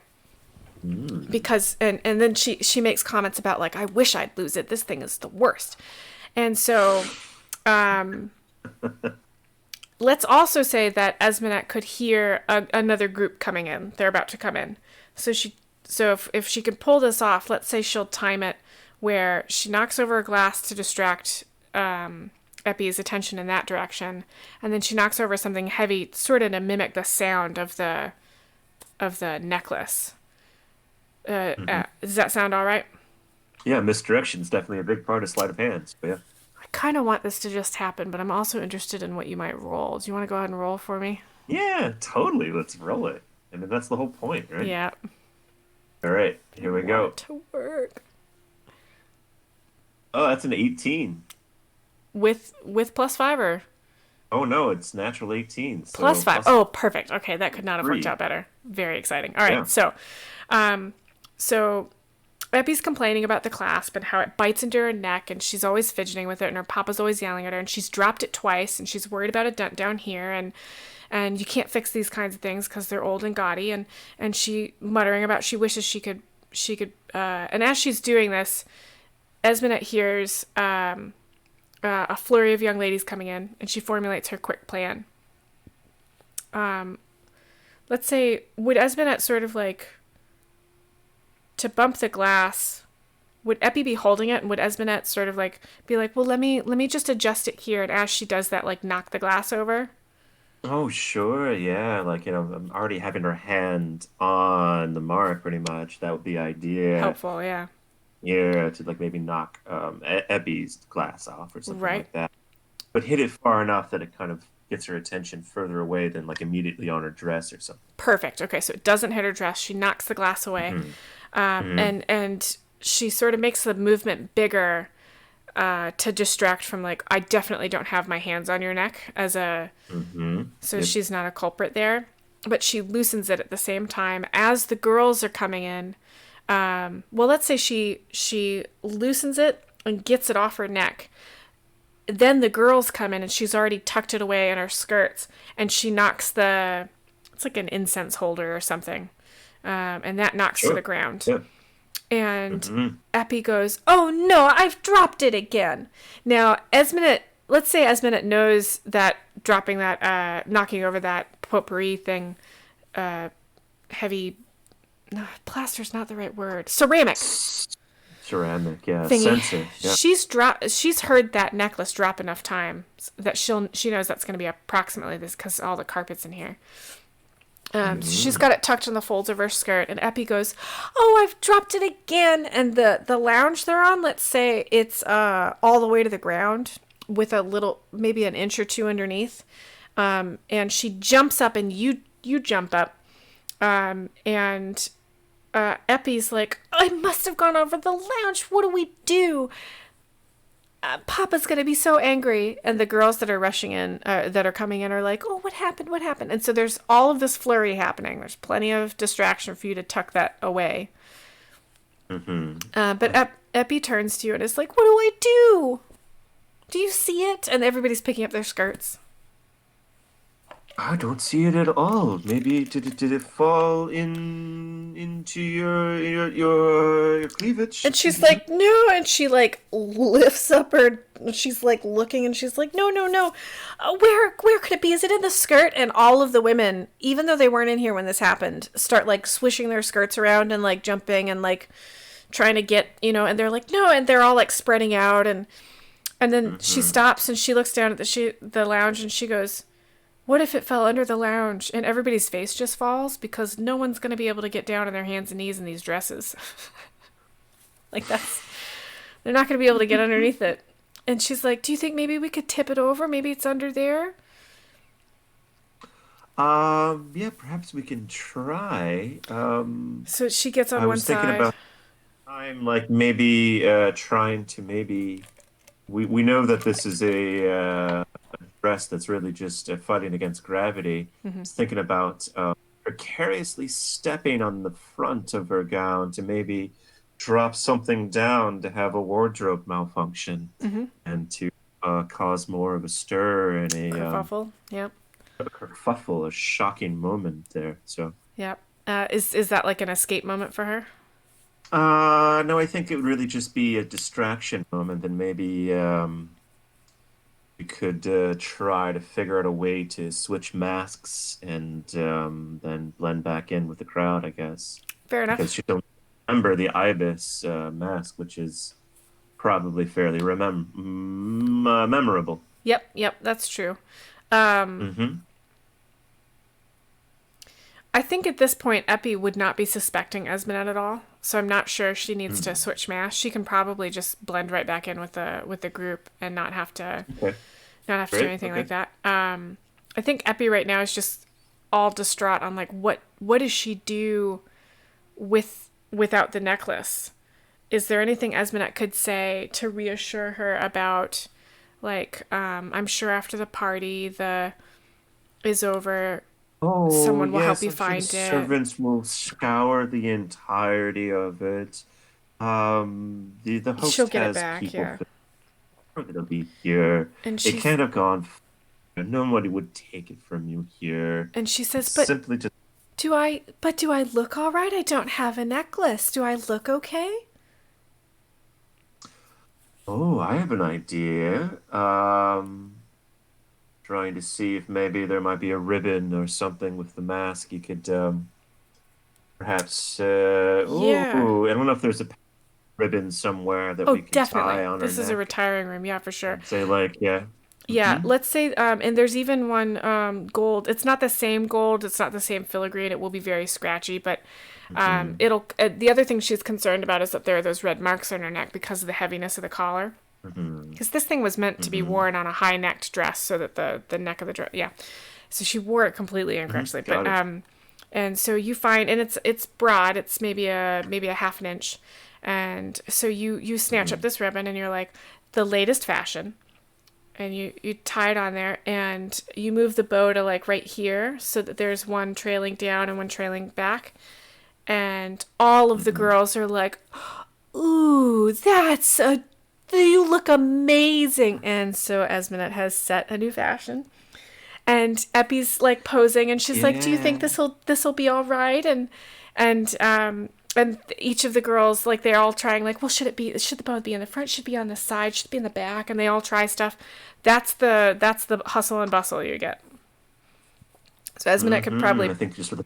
B: Mm.
A: Because, and then she makes comments about, like, I wish I'd lose it. This thing is the worst. And so let's also say that Esmenet could hear another group coming in. They're about to come in. So if she can pull this off, let's say she'll time it where she knocks over a glass to distract Epi's attention in that direction, and then she knocks over something heavy, sort of to mimic the sound of of the necklace.
B: Hmm.
A: Does that sound all right?
B: Yeah, misdirection is definitely a big part of sleight of hand. So yeah.
A: I kind of want this to just happen, but I'm also interested in what you might roll. Do you want to go ahead and roll for me?
B: Yeah, totally. Let's roll it. I mean, that's the whole point, right?
A: Yeah,
B: All right,
A: I
B: here we
A: want it
B: go.
A: to work.
B: Oh, that's an 18.
A: With plus five or
B: Oh no, it's natural 18,
A: plus
B: so
A: five?
B: plus
A: Oh, perfect. Okay, that could not have worked
B: 3.
A: out better. Very exciting. All right,
B: Yeah.
A: so Eppie's complaining about the clasp and how it bites into her neck, and she's always fidgeting with it, and her papa's always yelling at her, and she's dropped it twice, and she's worried about a dent down here, and you can't fix these kinds of things because they're old and gaudy, and she muttering about she wishes she could. And as she's doing this, Esmenet hears a flurry of young ladies coming in, and she formulates her quick plan. Let's say, would Esmenet sort of like to bump the glass? Would Eppie be holding it, and would Esmenet sort of like be like, well, let me just adjust it here, and as she does that, like knock the glass over?
B: Oh, sure. Yeah. Like, I'm already having her hand on the mark pretty much. That would be idea.
A: Helpful, yeah.
B: Yeah, to like maybe knock Ebby's glass off or something
A: Right.
B: like that. But hit it far enough that it kind of gets her attention further away than like immediately on her dress or something.
A: Perfect. Okay, so it doesn't hit her dress. She knocks the glass away,
B: Hmm. Hmm.
A: and she sort of makes the movement bigger to distract from like I definitely don't have my hands on your neck as a
B: Hmm.
A: so
B: Yep.
A: she's not a culprit there. But she loosens it at the same time as the girls are coming in. Well, let's say she loosens it and gets it off her neck. Then the girls come in and she's already tucked it away in her skirts, and she knocks the it's like an incense holder or something, and that knocks to the
B: Sure.
A: ground.
B: Yeah.
A: And
B: Hmm.
A: Eppie goes, "Oh no, I've dropped it again." Now, Esmenet, let's say Esmenet knows that dropping that, knocking over that potpourri thing, heavy, no, plaster's not the right word, ceramic
B: Ceramic. Yeah.
A: thingy.
B: Sensor. Yeah.
A: She's heard that necklace drop enough times that she knows that's going to be approximately this because all the carpet's in here. So she's
B: Hmm.
A: got it tucked in the folds of her skirt, and Eppie goes, "Oh, I've dropped it again." And the lounge they're on, let's say it's all the way to the ground with a little, maybe an inch or two underneath. And she jumps up, and you jump up, and Eppie's like, "I must have gone over the lounge. What do we do? Papa's gonna be so angry." And the girls that are rushing in, that are coming in, are like, "Oh, what happened? What happened?" And so there's all of this flurry happening. There's plenty of distraction for you to tuck that away.
B: Hmm.
A: But Eppie turns to you and is like, "What do I do? Do you see it?" And everybody's picking up their skirts.
B: I don't see it at all. Maybe did it fall into your cleavage?
A: And she's like, "No," and she like lifts up her. She's like looking, and she's like, "No, no, no. Where could it be? Is it in the skirt?" And all of the women, even though they weren't in here when this happened, start like swishing their skirts around and like jumping and like trying to get, and they're like, "No," and they're all like spreading out, and then she
B: Hmm.
A: stops and she looks down at the lounge, and she goes, "What if it fell under the lounge?" And everybody's face just falls because no one's going to be able to get down on their hands and knees in these dresses. Like they're not going to be able to get underneath it. And she's like, "Do you think maybe we could tip it over? Maybe it's under there?"
B: Yeah, perhaps we can try.
A: So she gets on
B: I
A: one
B: was thinking
A: side.
B: about time, like maybe trying to maybe we know that this is a dress that's really just fighting against gravity. I was thinking about precariously stepping on the front of her gown to maybe drop something down to have a wardrobe malfunction and to cause more of a stir and
A: Kerfuffle. Yep.
B: a kerfuffle, a shocking moment there. So.
A: Yep. Is that like an escape moment for her?
B: No, I think it would really just be a distraction moment, and maybe we could try to figure out a way to switch masks and then blend back in with the crowd, I guess,
A: Fair
B: because
A: enough.
B: she don't remember the ibis mask, which is probably fairly memorable.
A: Yep. Yep. That's true.
B: Hmm.
A: I think at this point, Epi would not be suspecting Esmenet at all. So I'm not sure she needs to
B: Mm.
A: switch masks. She can probably just blend right back in with the group and
B: Okay,
A: not have to do
B: great.
A: anything
B: Okay.
A: like that. I think Epi right now is just all distraught on like what does she do without the necklace? Is there anything Esmenet could say to reassure her about like I'm sure after the party the is over,
B: Oh,
A: someone will help
B: yes,
A: you
B: I'm sure the
A: find it.
B: servants will scour the entirety of it. The
A: She'll
B: host
A: get it
B: has
A: back,
B: people
A: yeah.
B: that'll be here.
A: And
B: It
A: she's
B: can't have gone. Nobody would take it from you here.
A: and she says,
B: It's
A: "But
B: simply just,
A: do I look all right? I don't have a necklace. Do I look okay?"
B: oh, I have an idea. Trying to see if maybe there might be a ribbon or something with the mask. You could perhaps.
A: Yeah.
B: I don't know if there's a ribbon somewhere that we
A: Oh,
B: can tie
A: definitely.
B: on her
A: This is a
B: neck
A: retiring room, yeah, for sure.
B: and say like, yeah.
A: Yeah,
B: Hmm.
A: let's say, and there's even one gold. It's not the same gold. It's not the same filigree. It will be very scratchy, but
B: Hmm.
A: it'll. The other thing she's concerned about is that there are those red marks on her neck because of the heaviness of the collar.
B: Hmm.
A: Because this thing was meant to be
B: Hmm.
A: worn on a high necked dress, so that the neck of the dress, yeah. So she wore it completely
B: Hmm.
A: incorrectly, but
B: Got it.
A: and so you find, and it's broad. It's maybe a half an inch, and so you snatch up
B: Hmm.
A: this ribbon and you're like the latest fashion and you tie it on there and you move the bow to like right here so that there's one trailing down and one trailing back and all of the
B: Hmm.
A: girls are like, "Ooh, that's a you look amazing." And so Esmenet has set a new fashion and Epi's like posing and she's like, "Do you think
B: Yeah.
A: this'll be all right?" And each of the girls, like, they're all trying, like, well, should the bow be in the front, should it be on the side, should it be in the back, and they all try stuff. That's the hustle and bustle you get. So Esmenet could
B: I
A: probably,
B: think just for the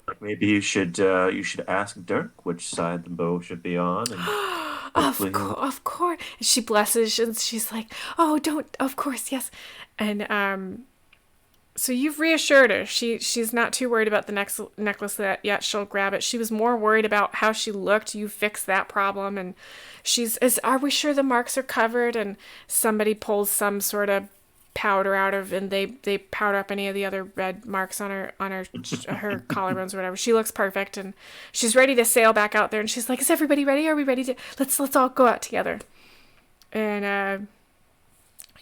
B: like maybe you should ask Dirk which side the bow should be on, and hopefully he'll.
A: of course. She blushes and she's like, "Oh, don't, of course, yes." And so you've reassured her. She's not too worried about the next necklace that yet. She'll grab it. She was more worried about how she looked. You fixed that problem, and she's is. Are we sure the marks are covered? And somebody pulls some sort of powder out of, and they powder up any of the other red marks on her collarbones or whatever. She looks perfect, and she's ready to sail back out there. And she's like, "Is everybody ready? Are we ready to let's all go out together?" And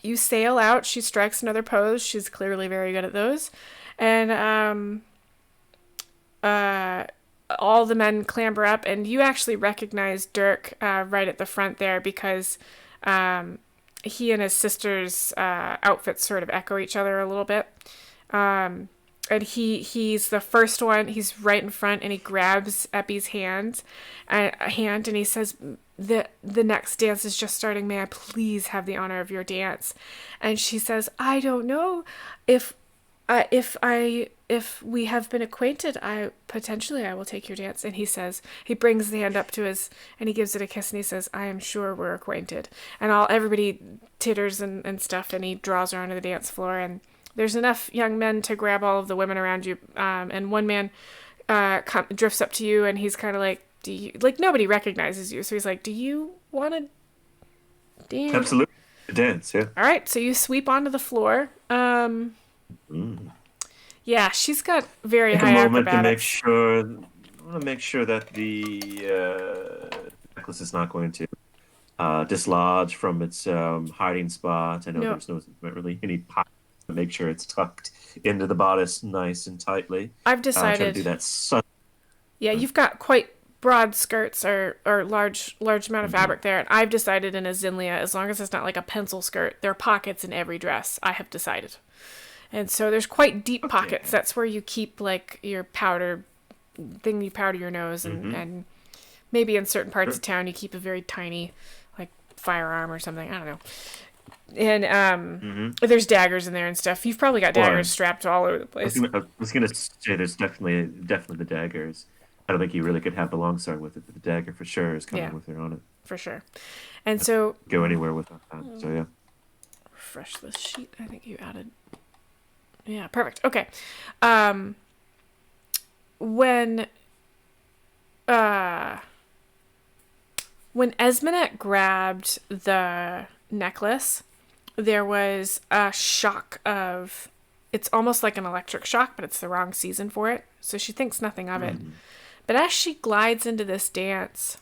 A: you sail out. She strikes another pose. She's clearly very good at those. And uh, all the men clamber up, and you actually recognize Dirk right at the front there because he and his sister's outfits sort of echo each other a little bit. And he's the first one. He's right in front, and he grabs Epi's hand, and he says, the next dance is just starting. May I please have the honor of your dance?" And she says, "I don't know if if we have been acquainted, I will take your dance." And he says, he brings the hand up to his and he gives it a kiss and he says, "I am sure we're acquainted." And all everybody titters and stuff, and he draws her onto the dance floor, and there's enough young men to grab all of the women around you. And one man drifts up to you and he's kind of like, "Do you like?" Nobody recognizes you, so he's like, "Do you want to dance?"
B: Absolutely. Dance, yeah.
A: All right, so you sweep onto the floor.
B: Mm.
A: Yeah, she's got very
B: Take a
A: high
B: moment to make
A: acrobatics.
B: sure. I want to make sure that the necklace is not going to dislodge from its hiding spot. I know
A: No,
B: there's no not really any pocket, but make sure it's tucked into the bodice nice and tightly.
A: I've
B: Try to
A: decided.
B: do that sudden.
A: Yeah, you've got quite broad skirts or large amount of
B: Mhm.
A: fabric there, and I've decided in a Zinlia, as long as it's not like a pencil skirt, there are pockets in every dress. I have decided, and so there's quite deep pockets.
B: Okay.
A: That's where you keep like your powder thing you powder your nose,
B: Hmm.
A: and maybe in certain parts
B: Sure.
A: of town you keep a very tiny like firearm or something. I don't know. And
B: Hmm.
A: there's daggers in there and stuff. You've probably got daggers
B: Well,
A: strapped all over the place.
B: I was gonna say there's definitely the daggers. I don't think you really could have the longsword with it, but the dagger for sure is coming
A: Yeah,
B: with her on it.
A: for sure. And so
B: Go anywhere without that. So yeah.
A: refresh this sheet. I think you added. Yeah, perfect. Okay. Um, when uh when Esmenet grabbed the necklace, there was a shock of, it's almost like an electric shock, but it's the wrong season for it. So she thinks nothing of it.
B: Mm.
A: But as she glides into this dance,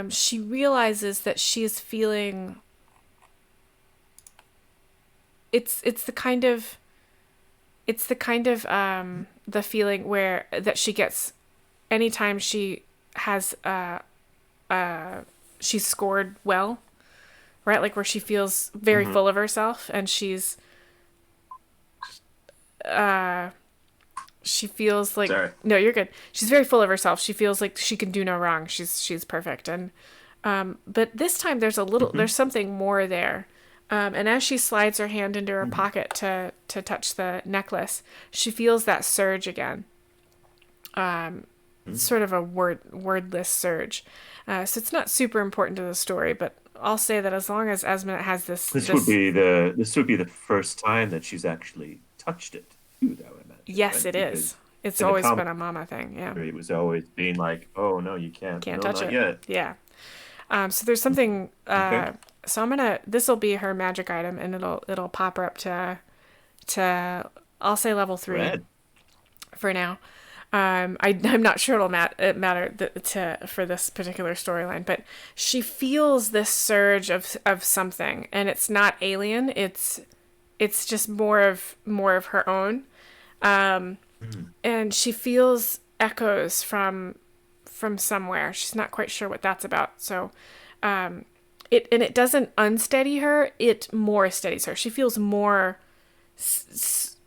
A: she realizes that she is feeling, it's the kind of, the feeling where that she gets anytime she has she's scored well, right? Like where she feels very
B: Hmm.
A: full of herself, and uh she feels like,
B: Sorry.
A: no, you're good. She's very full of herself. She feels like she can do no wrong. She's perfect. And but this time
B: Hmm.
A: there's something more there. And as she slides her hand into her
B: Hmm.
A: pocket to touch the necklace, she feels that surge again.
B: Hmm.
A: Sort of a wordless surge. So it's not super important to the story, but I'll say that as long as Esmond has this,
B: This would be the first time that she's actually touched it too, though, I imagine,
A: yes,
B: right?
A: it is.
B: Because
A: It's
B: in the
A: always
B: comic
A: been a mama thing. Yeah,
B: it was always being like, "Oh no, you can't.
A: can't
B: No,
A: touch
B: not
A: it.
B: yet."
A: Yeah. So there's something.
B: Okay.
A: So I'm gonna. This will be her magic item, and it'll pop her up to I'll say level 3
B: Red.
A: for now. I'm not sure it'll matter to for this particular storyline, but she feels this surge of something, and it's not alien. It's just more of her own,
B: Mm.
A: and she feels echoes from somewhere. She's not quite sure what that's about. So it doesn't unsteady her. It more steadies her. She feels more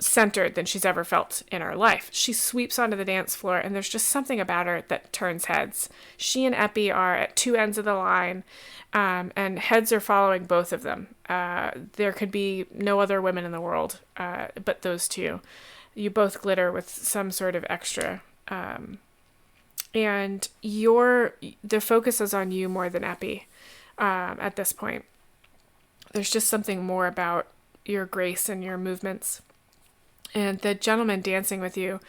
A: centered than she's ever felt in her life. She sweeps onto the dance floor, and there's just something about her that turns heads. She and Epi are at two ends of the line, and heads are following both of them. There could be no other women in the world but those two. You both glitter with some sort of extra. And the focus is on you more than Epi at this point. There's just something more about your grace and your movements. And the gentleman dancing with you,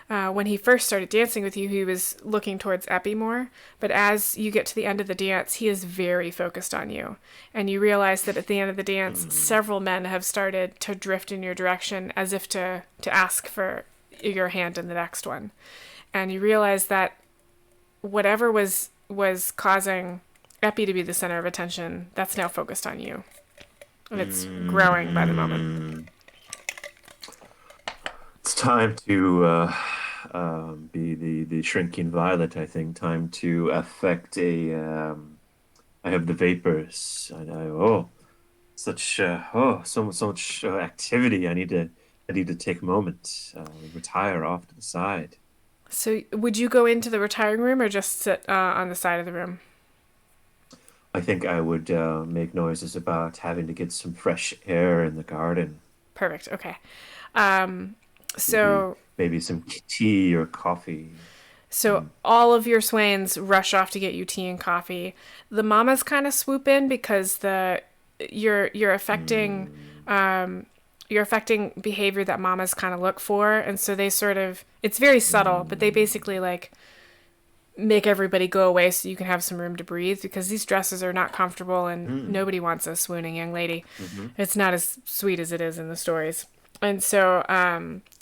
A: when he first started dancing with you, he was looking towards Epi more. But as you get to the end of the dance, he is very focused on you. And you realize that at the end of the dance,
B: Mm.
A: several men have started to drift in your direction as if to ask for your hand in the next one. And you realize that whatever was causing Epi to be the center of attention, that's now focused on you. And it's growing by the moment.
B: Mm. It's time to be the shrinking violet, I think. Time to affect a. I have the vapors. Oh, such so much activity. I need to take a moment, retire off to the side.
A: So, would you go into the retiring room or just sit on the side of the room?
B: I think I would make noises about having to get some fresh air in the garden.
A: Perfect. Okay. Um,
B: Maybe
A: so,
B: maybe some tea or coffee.
A: so
B: Mm.
A: all of your swains rush off to get you tea and coffee. The mamas kind of swoop in because you're affecting
B: Mm.
A: you're affecting behavior that mamas kind of look for, and so they sort of, it's very subtle, but they
B: Mm.
A: basically like make everybody go away so you can have some room to breathe because these dresses are not comfortable and
B: Mm.
A: nobody wants a swooning young lady.
B: Hmm.
A: It's not as sweet as it is in the stories. And so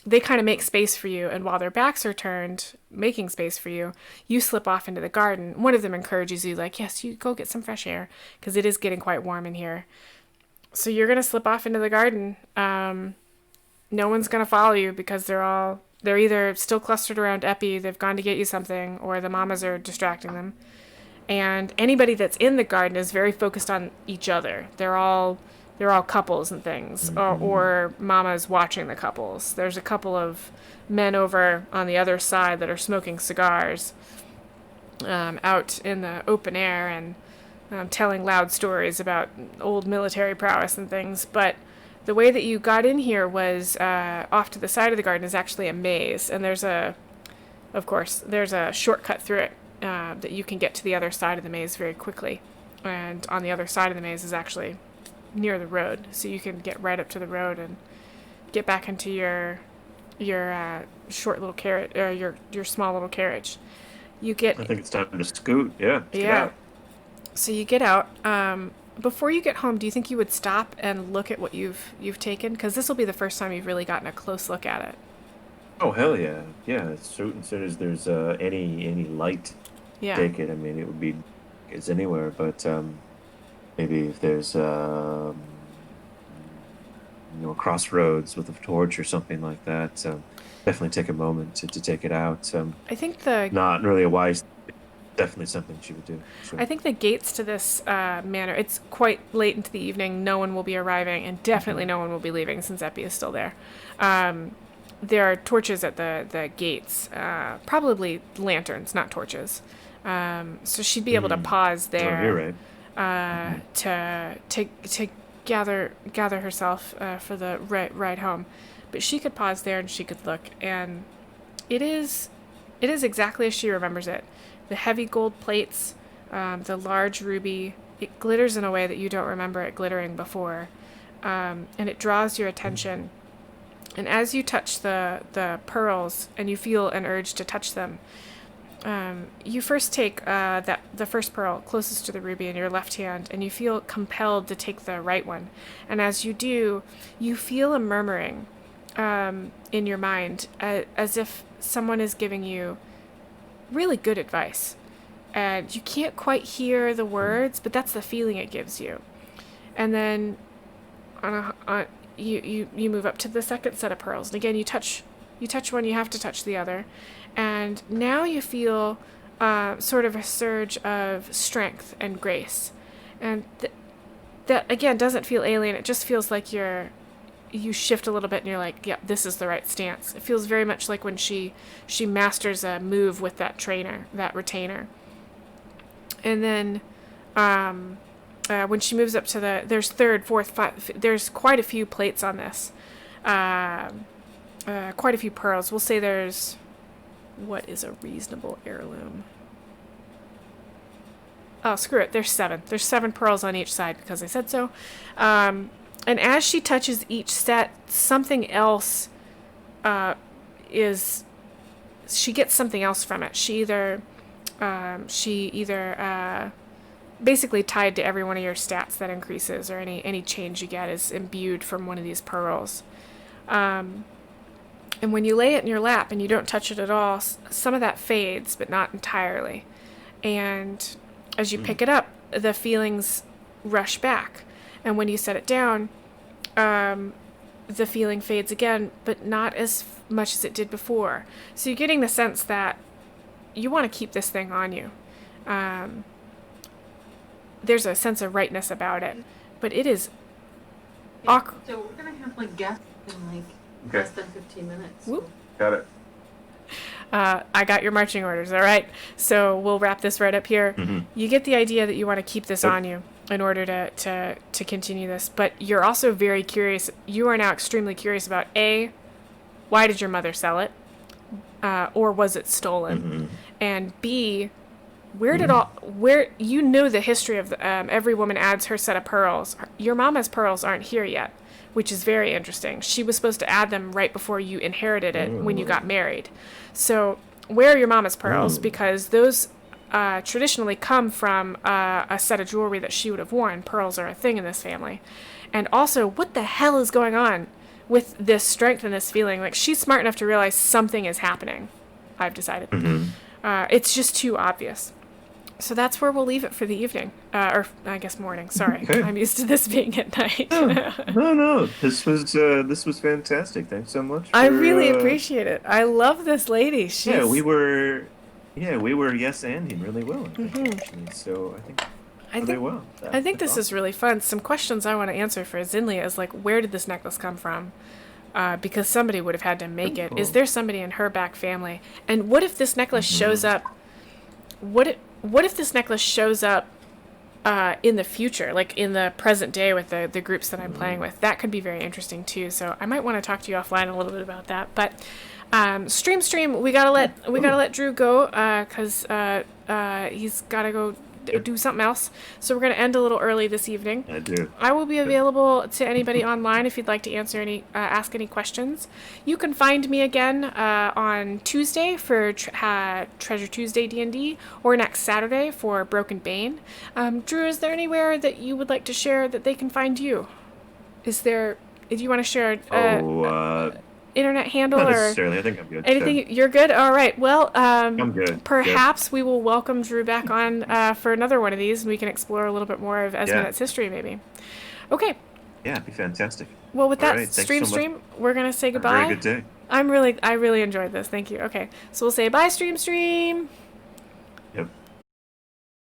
A: they kind of make space for you. And while their backs are turned, making space for you, you slip off into the garden. One of them encourages you, like, yes, you go get some fresh air because it is getting quite warm in here. So you're going to slip off into the garden. No one's going to follow you because they're either still clustered around Epi, they've gone to get you something, or the mamas are distracting them. And anybody that's in the garden is very focused on each other. They're all couples and things,
B: Hmm.
A: or mamas watching the couples. There's a couple of men over on the other side that are smoking cigars out in the open air and telling loud stories about old military prowess and things. But the way that you got in here was off to the side of the garden is actually a maze, and of course, there's a shortcut through it that you can get to the other side of the maze very quickly. And on the other side of the maze is actually near the road, so you can get right up to the road and get back into short little carriage, or your small little carriage. You get
B: I think it's time to scoot. Yeah, let's get
A: Yeah.
B: out.
A: So you get out. Before you get home, do you think you would stop and look at what you've taken? Because this will be the first time you've really gotten a close look at it.
B: Oh hell yeah, yeah. As soon as there's any light,
A: Yeah.
B: take it. I mean, it would be it's anywhere, but maybe if there's a crossroads with a torch or something like that, definitely take a moment to take it out.
A: I think the
B: Not really a wise, definitely something she would do.
A: I
B: Sure.
A: think the gates to this manor. It's quite late into the evening. No one will be arriving, and definitely
B: Hmm.
A: no one will be leaving since Epi is still there. Um, there are torches at the gates. Probably lanterns, not torches. So she'd be able to
B: Mm.
A: pause
B: Oh, you're
A: there
B: right. Hmm.
A: to gather herself for the ride home. But she could pause there and she could look, and it is it is exactly as she remembers it. The heavy gold plates, the large ruby. It glitters in a way that you don't remember it glittering before, and it draws your attention. And as you touch the pearls and you feel an urge to touch them, you first take the first pearl closest to the ruby in your left hand, and you feel compelled to take the right one. And as you do, you feel a murmuring in your mind, as if someone is giving you really good advice. And you can't quite hear the words, but that's the feeling it gives you. And then you move up to the second set of pearls, and again you touch one, you have to touch the other, and now you feel sort of a surge of strength and grace, and that again doesn't feel alien. It just feels like you shift a little bit and you're like, yep, this is the right stance. It feels very much like when she masters a move with that trainer, that retainer. And then when she moves up to there's third, fourth, there's quite a few plates on this. Quite a few pearls. We'll say there's, what is a reasonable heirloom? Oh, screw it. There's seven. There's seven pearls on each side because I said so. And as she touches each set, something else is. She gets something else from it. She either basically tied to every one of your stats that increases, or any change you get is imbued from one of these pearls. And when you lay it in your lap and you don't touch it at all, some of that fades, but not entirely. And as you pick
B: Mm.
A: it up, the feelings rush back. And when you set it down, the feeling fades again, but not as much as it did before. So you're getting the sense that you want to keep this thing on you. Um, there's a sense of rightness about it, but it is
C: Okay,
A: awkward.
C: so we're gonna have like guests in like
B: Okay,
C: less than 15 minutes.
A: Whoop.
B: got it.
A: I got your marching orders, all right? So we'll wrap this right up here.
B: Hmm.
A: You get the idea that you want to keep this
B: Yep.
A: on you in order to continue this, but you're also very curious. You are now extremely curious about A, why did your mother sell it? Or was it stolen?
B: Hmm.
A: And B, where you know the history of every woman adds her set of pearls. Your mama's pearls aren't here yet, which is very interesting. She was supposed to add them right before you inherited it when you got married. So where are your mama's pearls?
B: Mm.
A: Because those traditionally come from a set of jewelry that she would have worn. Pearls are a thing in this family. And also, what the hell is going on with this strength and this feeling? Like, she's smart enough to realize something is happening, I've decided.
B: Hmm.
A: It's just too obvious. So that's where we'll leave it for the evening. Or, I guess, morning. Sorry.
B: Okay.
A: I'm used to this being at night.
B: No. This was fantastic. Thanks so much
A: I
B: for
A: really appreciate it. I love this lady.
B: yeah,
A: She's.
B: we were yes anding really well, I think, actually. So I think
A: I
B: really
A: think.
B: well.
A: I think
B: That's
A: this is
B: awesome.
A: really fun. Some questions I want to answer for Zinlia is like, where did this necklace come from? Because somebody would have had to make it. Is
B: Cool.
A: there somebody in her back family? And what if this necklace shows
B: Hmm.
A: up? What if this necklace shows up in the future, like in the present day with the groups that I'm playing with? That could be very interesting too. So I might want to talk to you offline a little bit about that. But stream, we gotta let Drew go because he's gotta go
B: Yep.
A: do something else. So we're going to end a little early this evening.
B: I do.
A: I will be available to anybody online if you'd like to ask any questions. You can find me again on Tuesday for Treasure Tuesday D&D, or next Saturday for Broken Bane. Drew, is there anywhere that you would like to share that they can find you? If you want to share internet handle
B: Not
A: or
B: necessarily. I think I'm good.
A: anything, you're good. All right. Well,
B: I'm good.
A: perhaps we will welcome Drew back on for another one of these, and we can explore a little bit more of Esmenet's history, maybe. Okay.
B: Yeah, it'd be fantastic.
A: Well, with that,
B: All right, thanks so much.
A: we're gonna say goodbye.
B: Have a very good day.
A: I really enjoyed this. Thank you. Okay, so we'll say bye, stream.
B: Yep.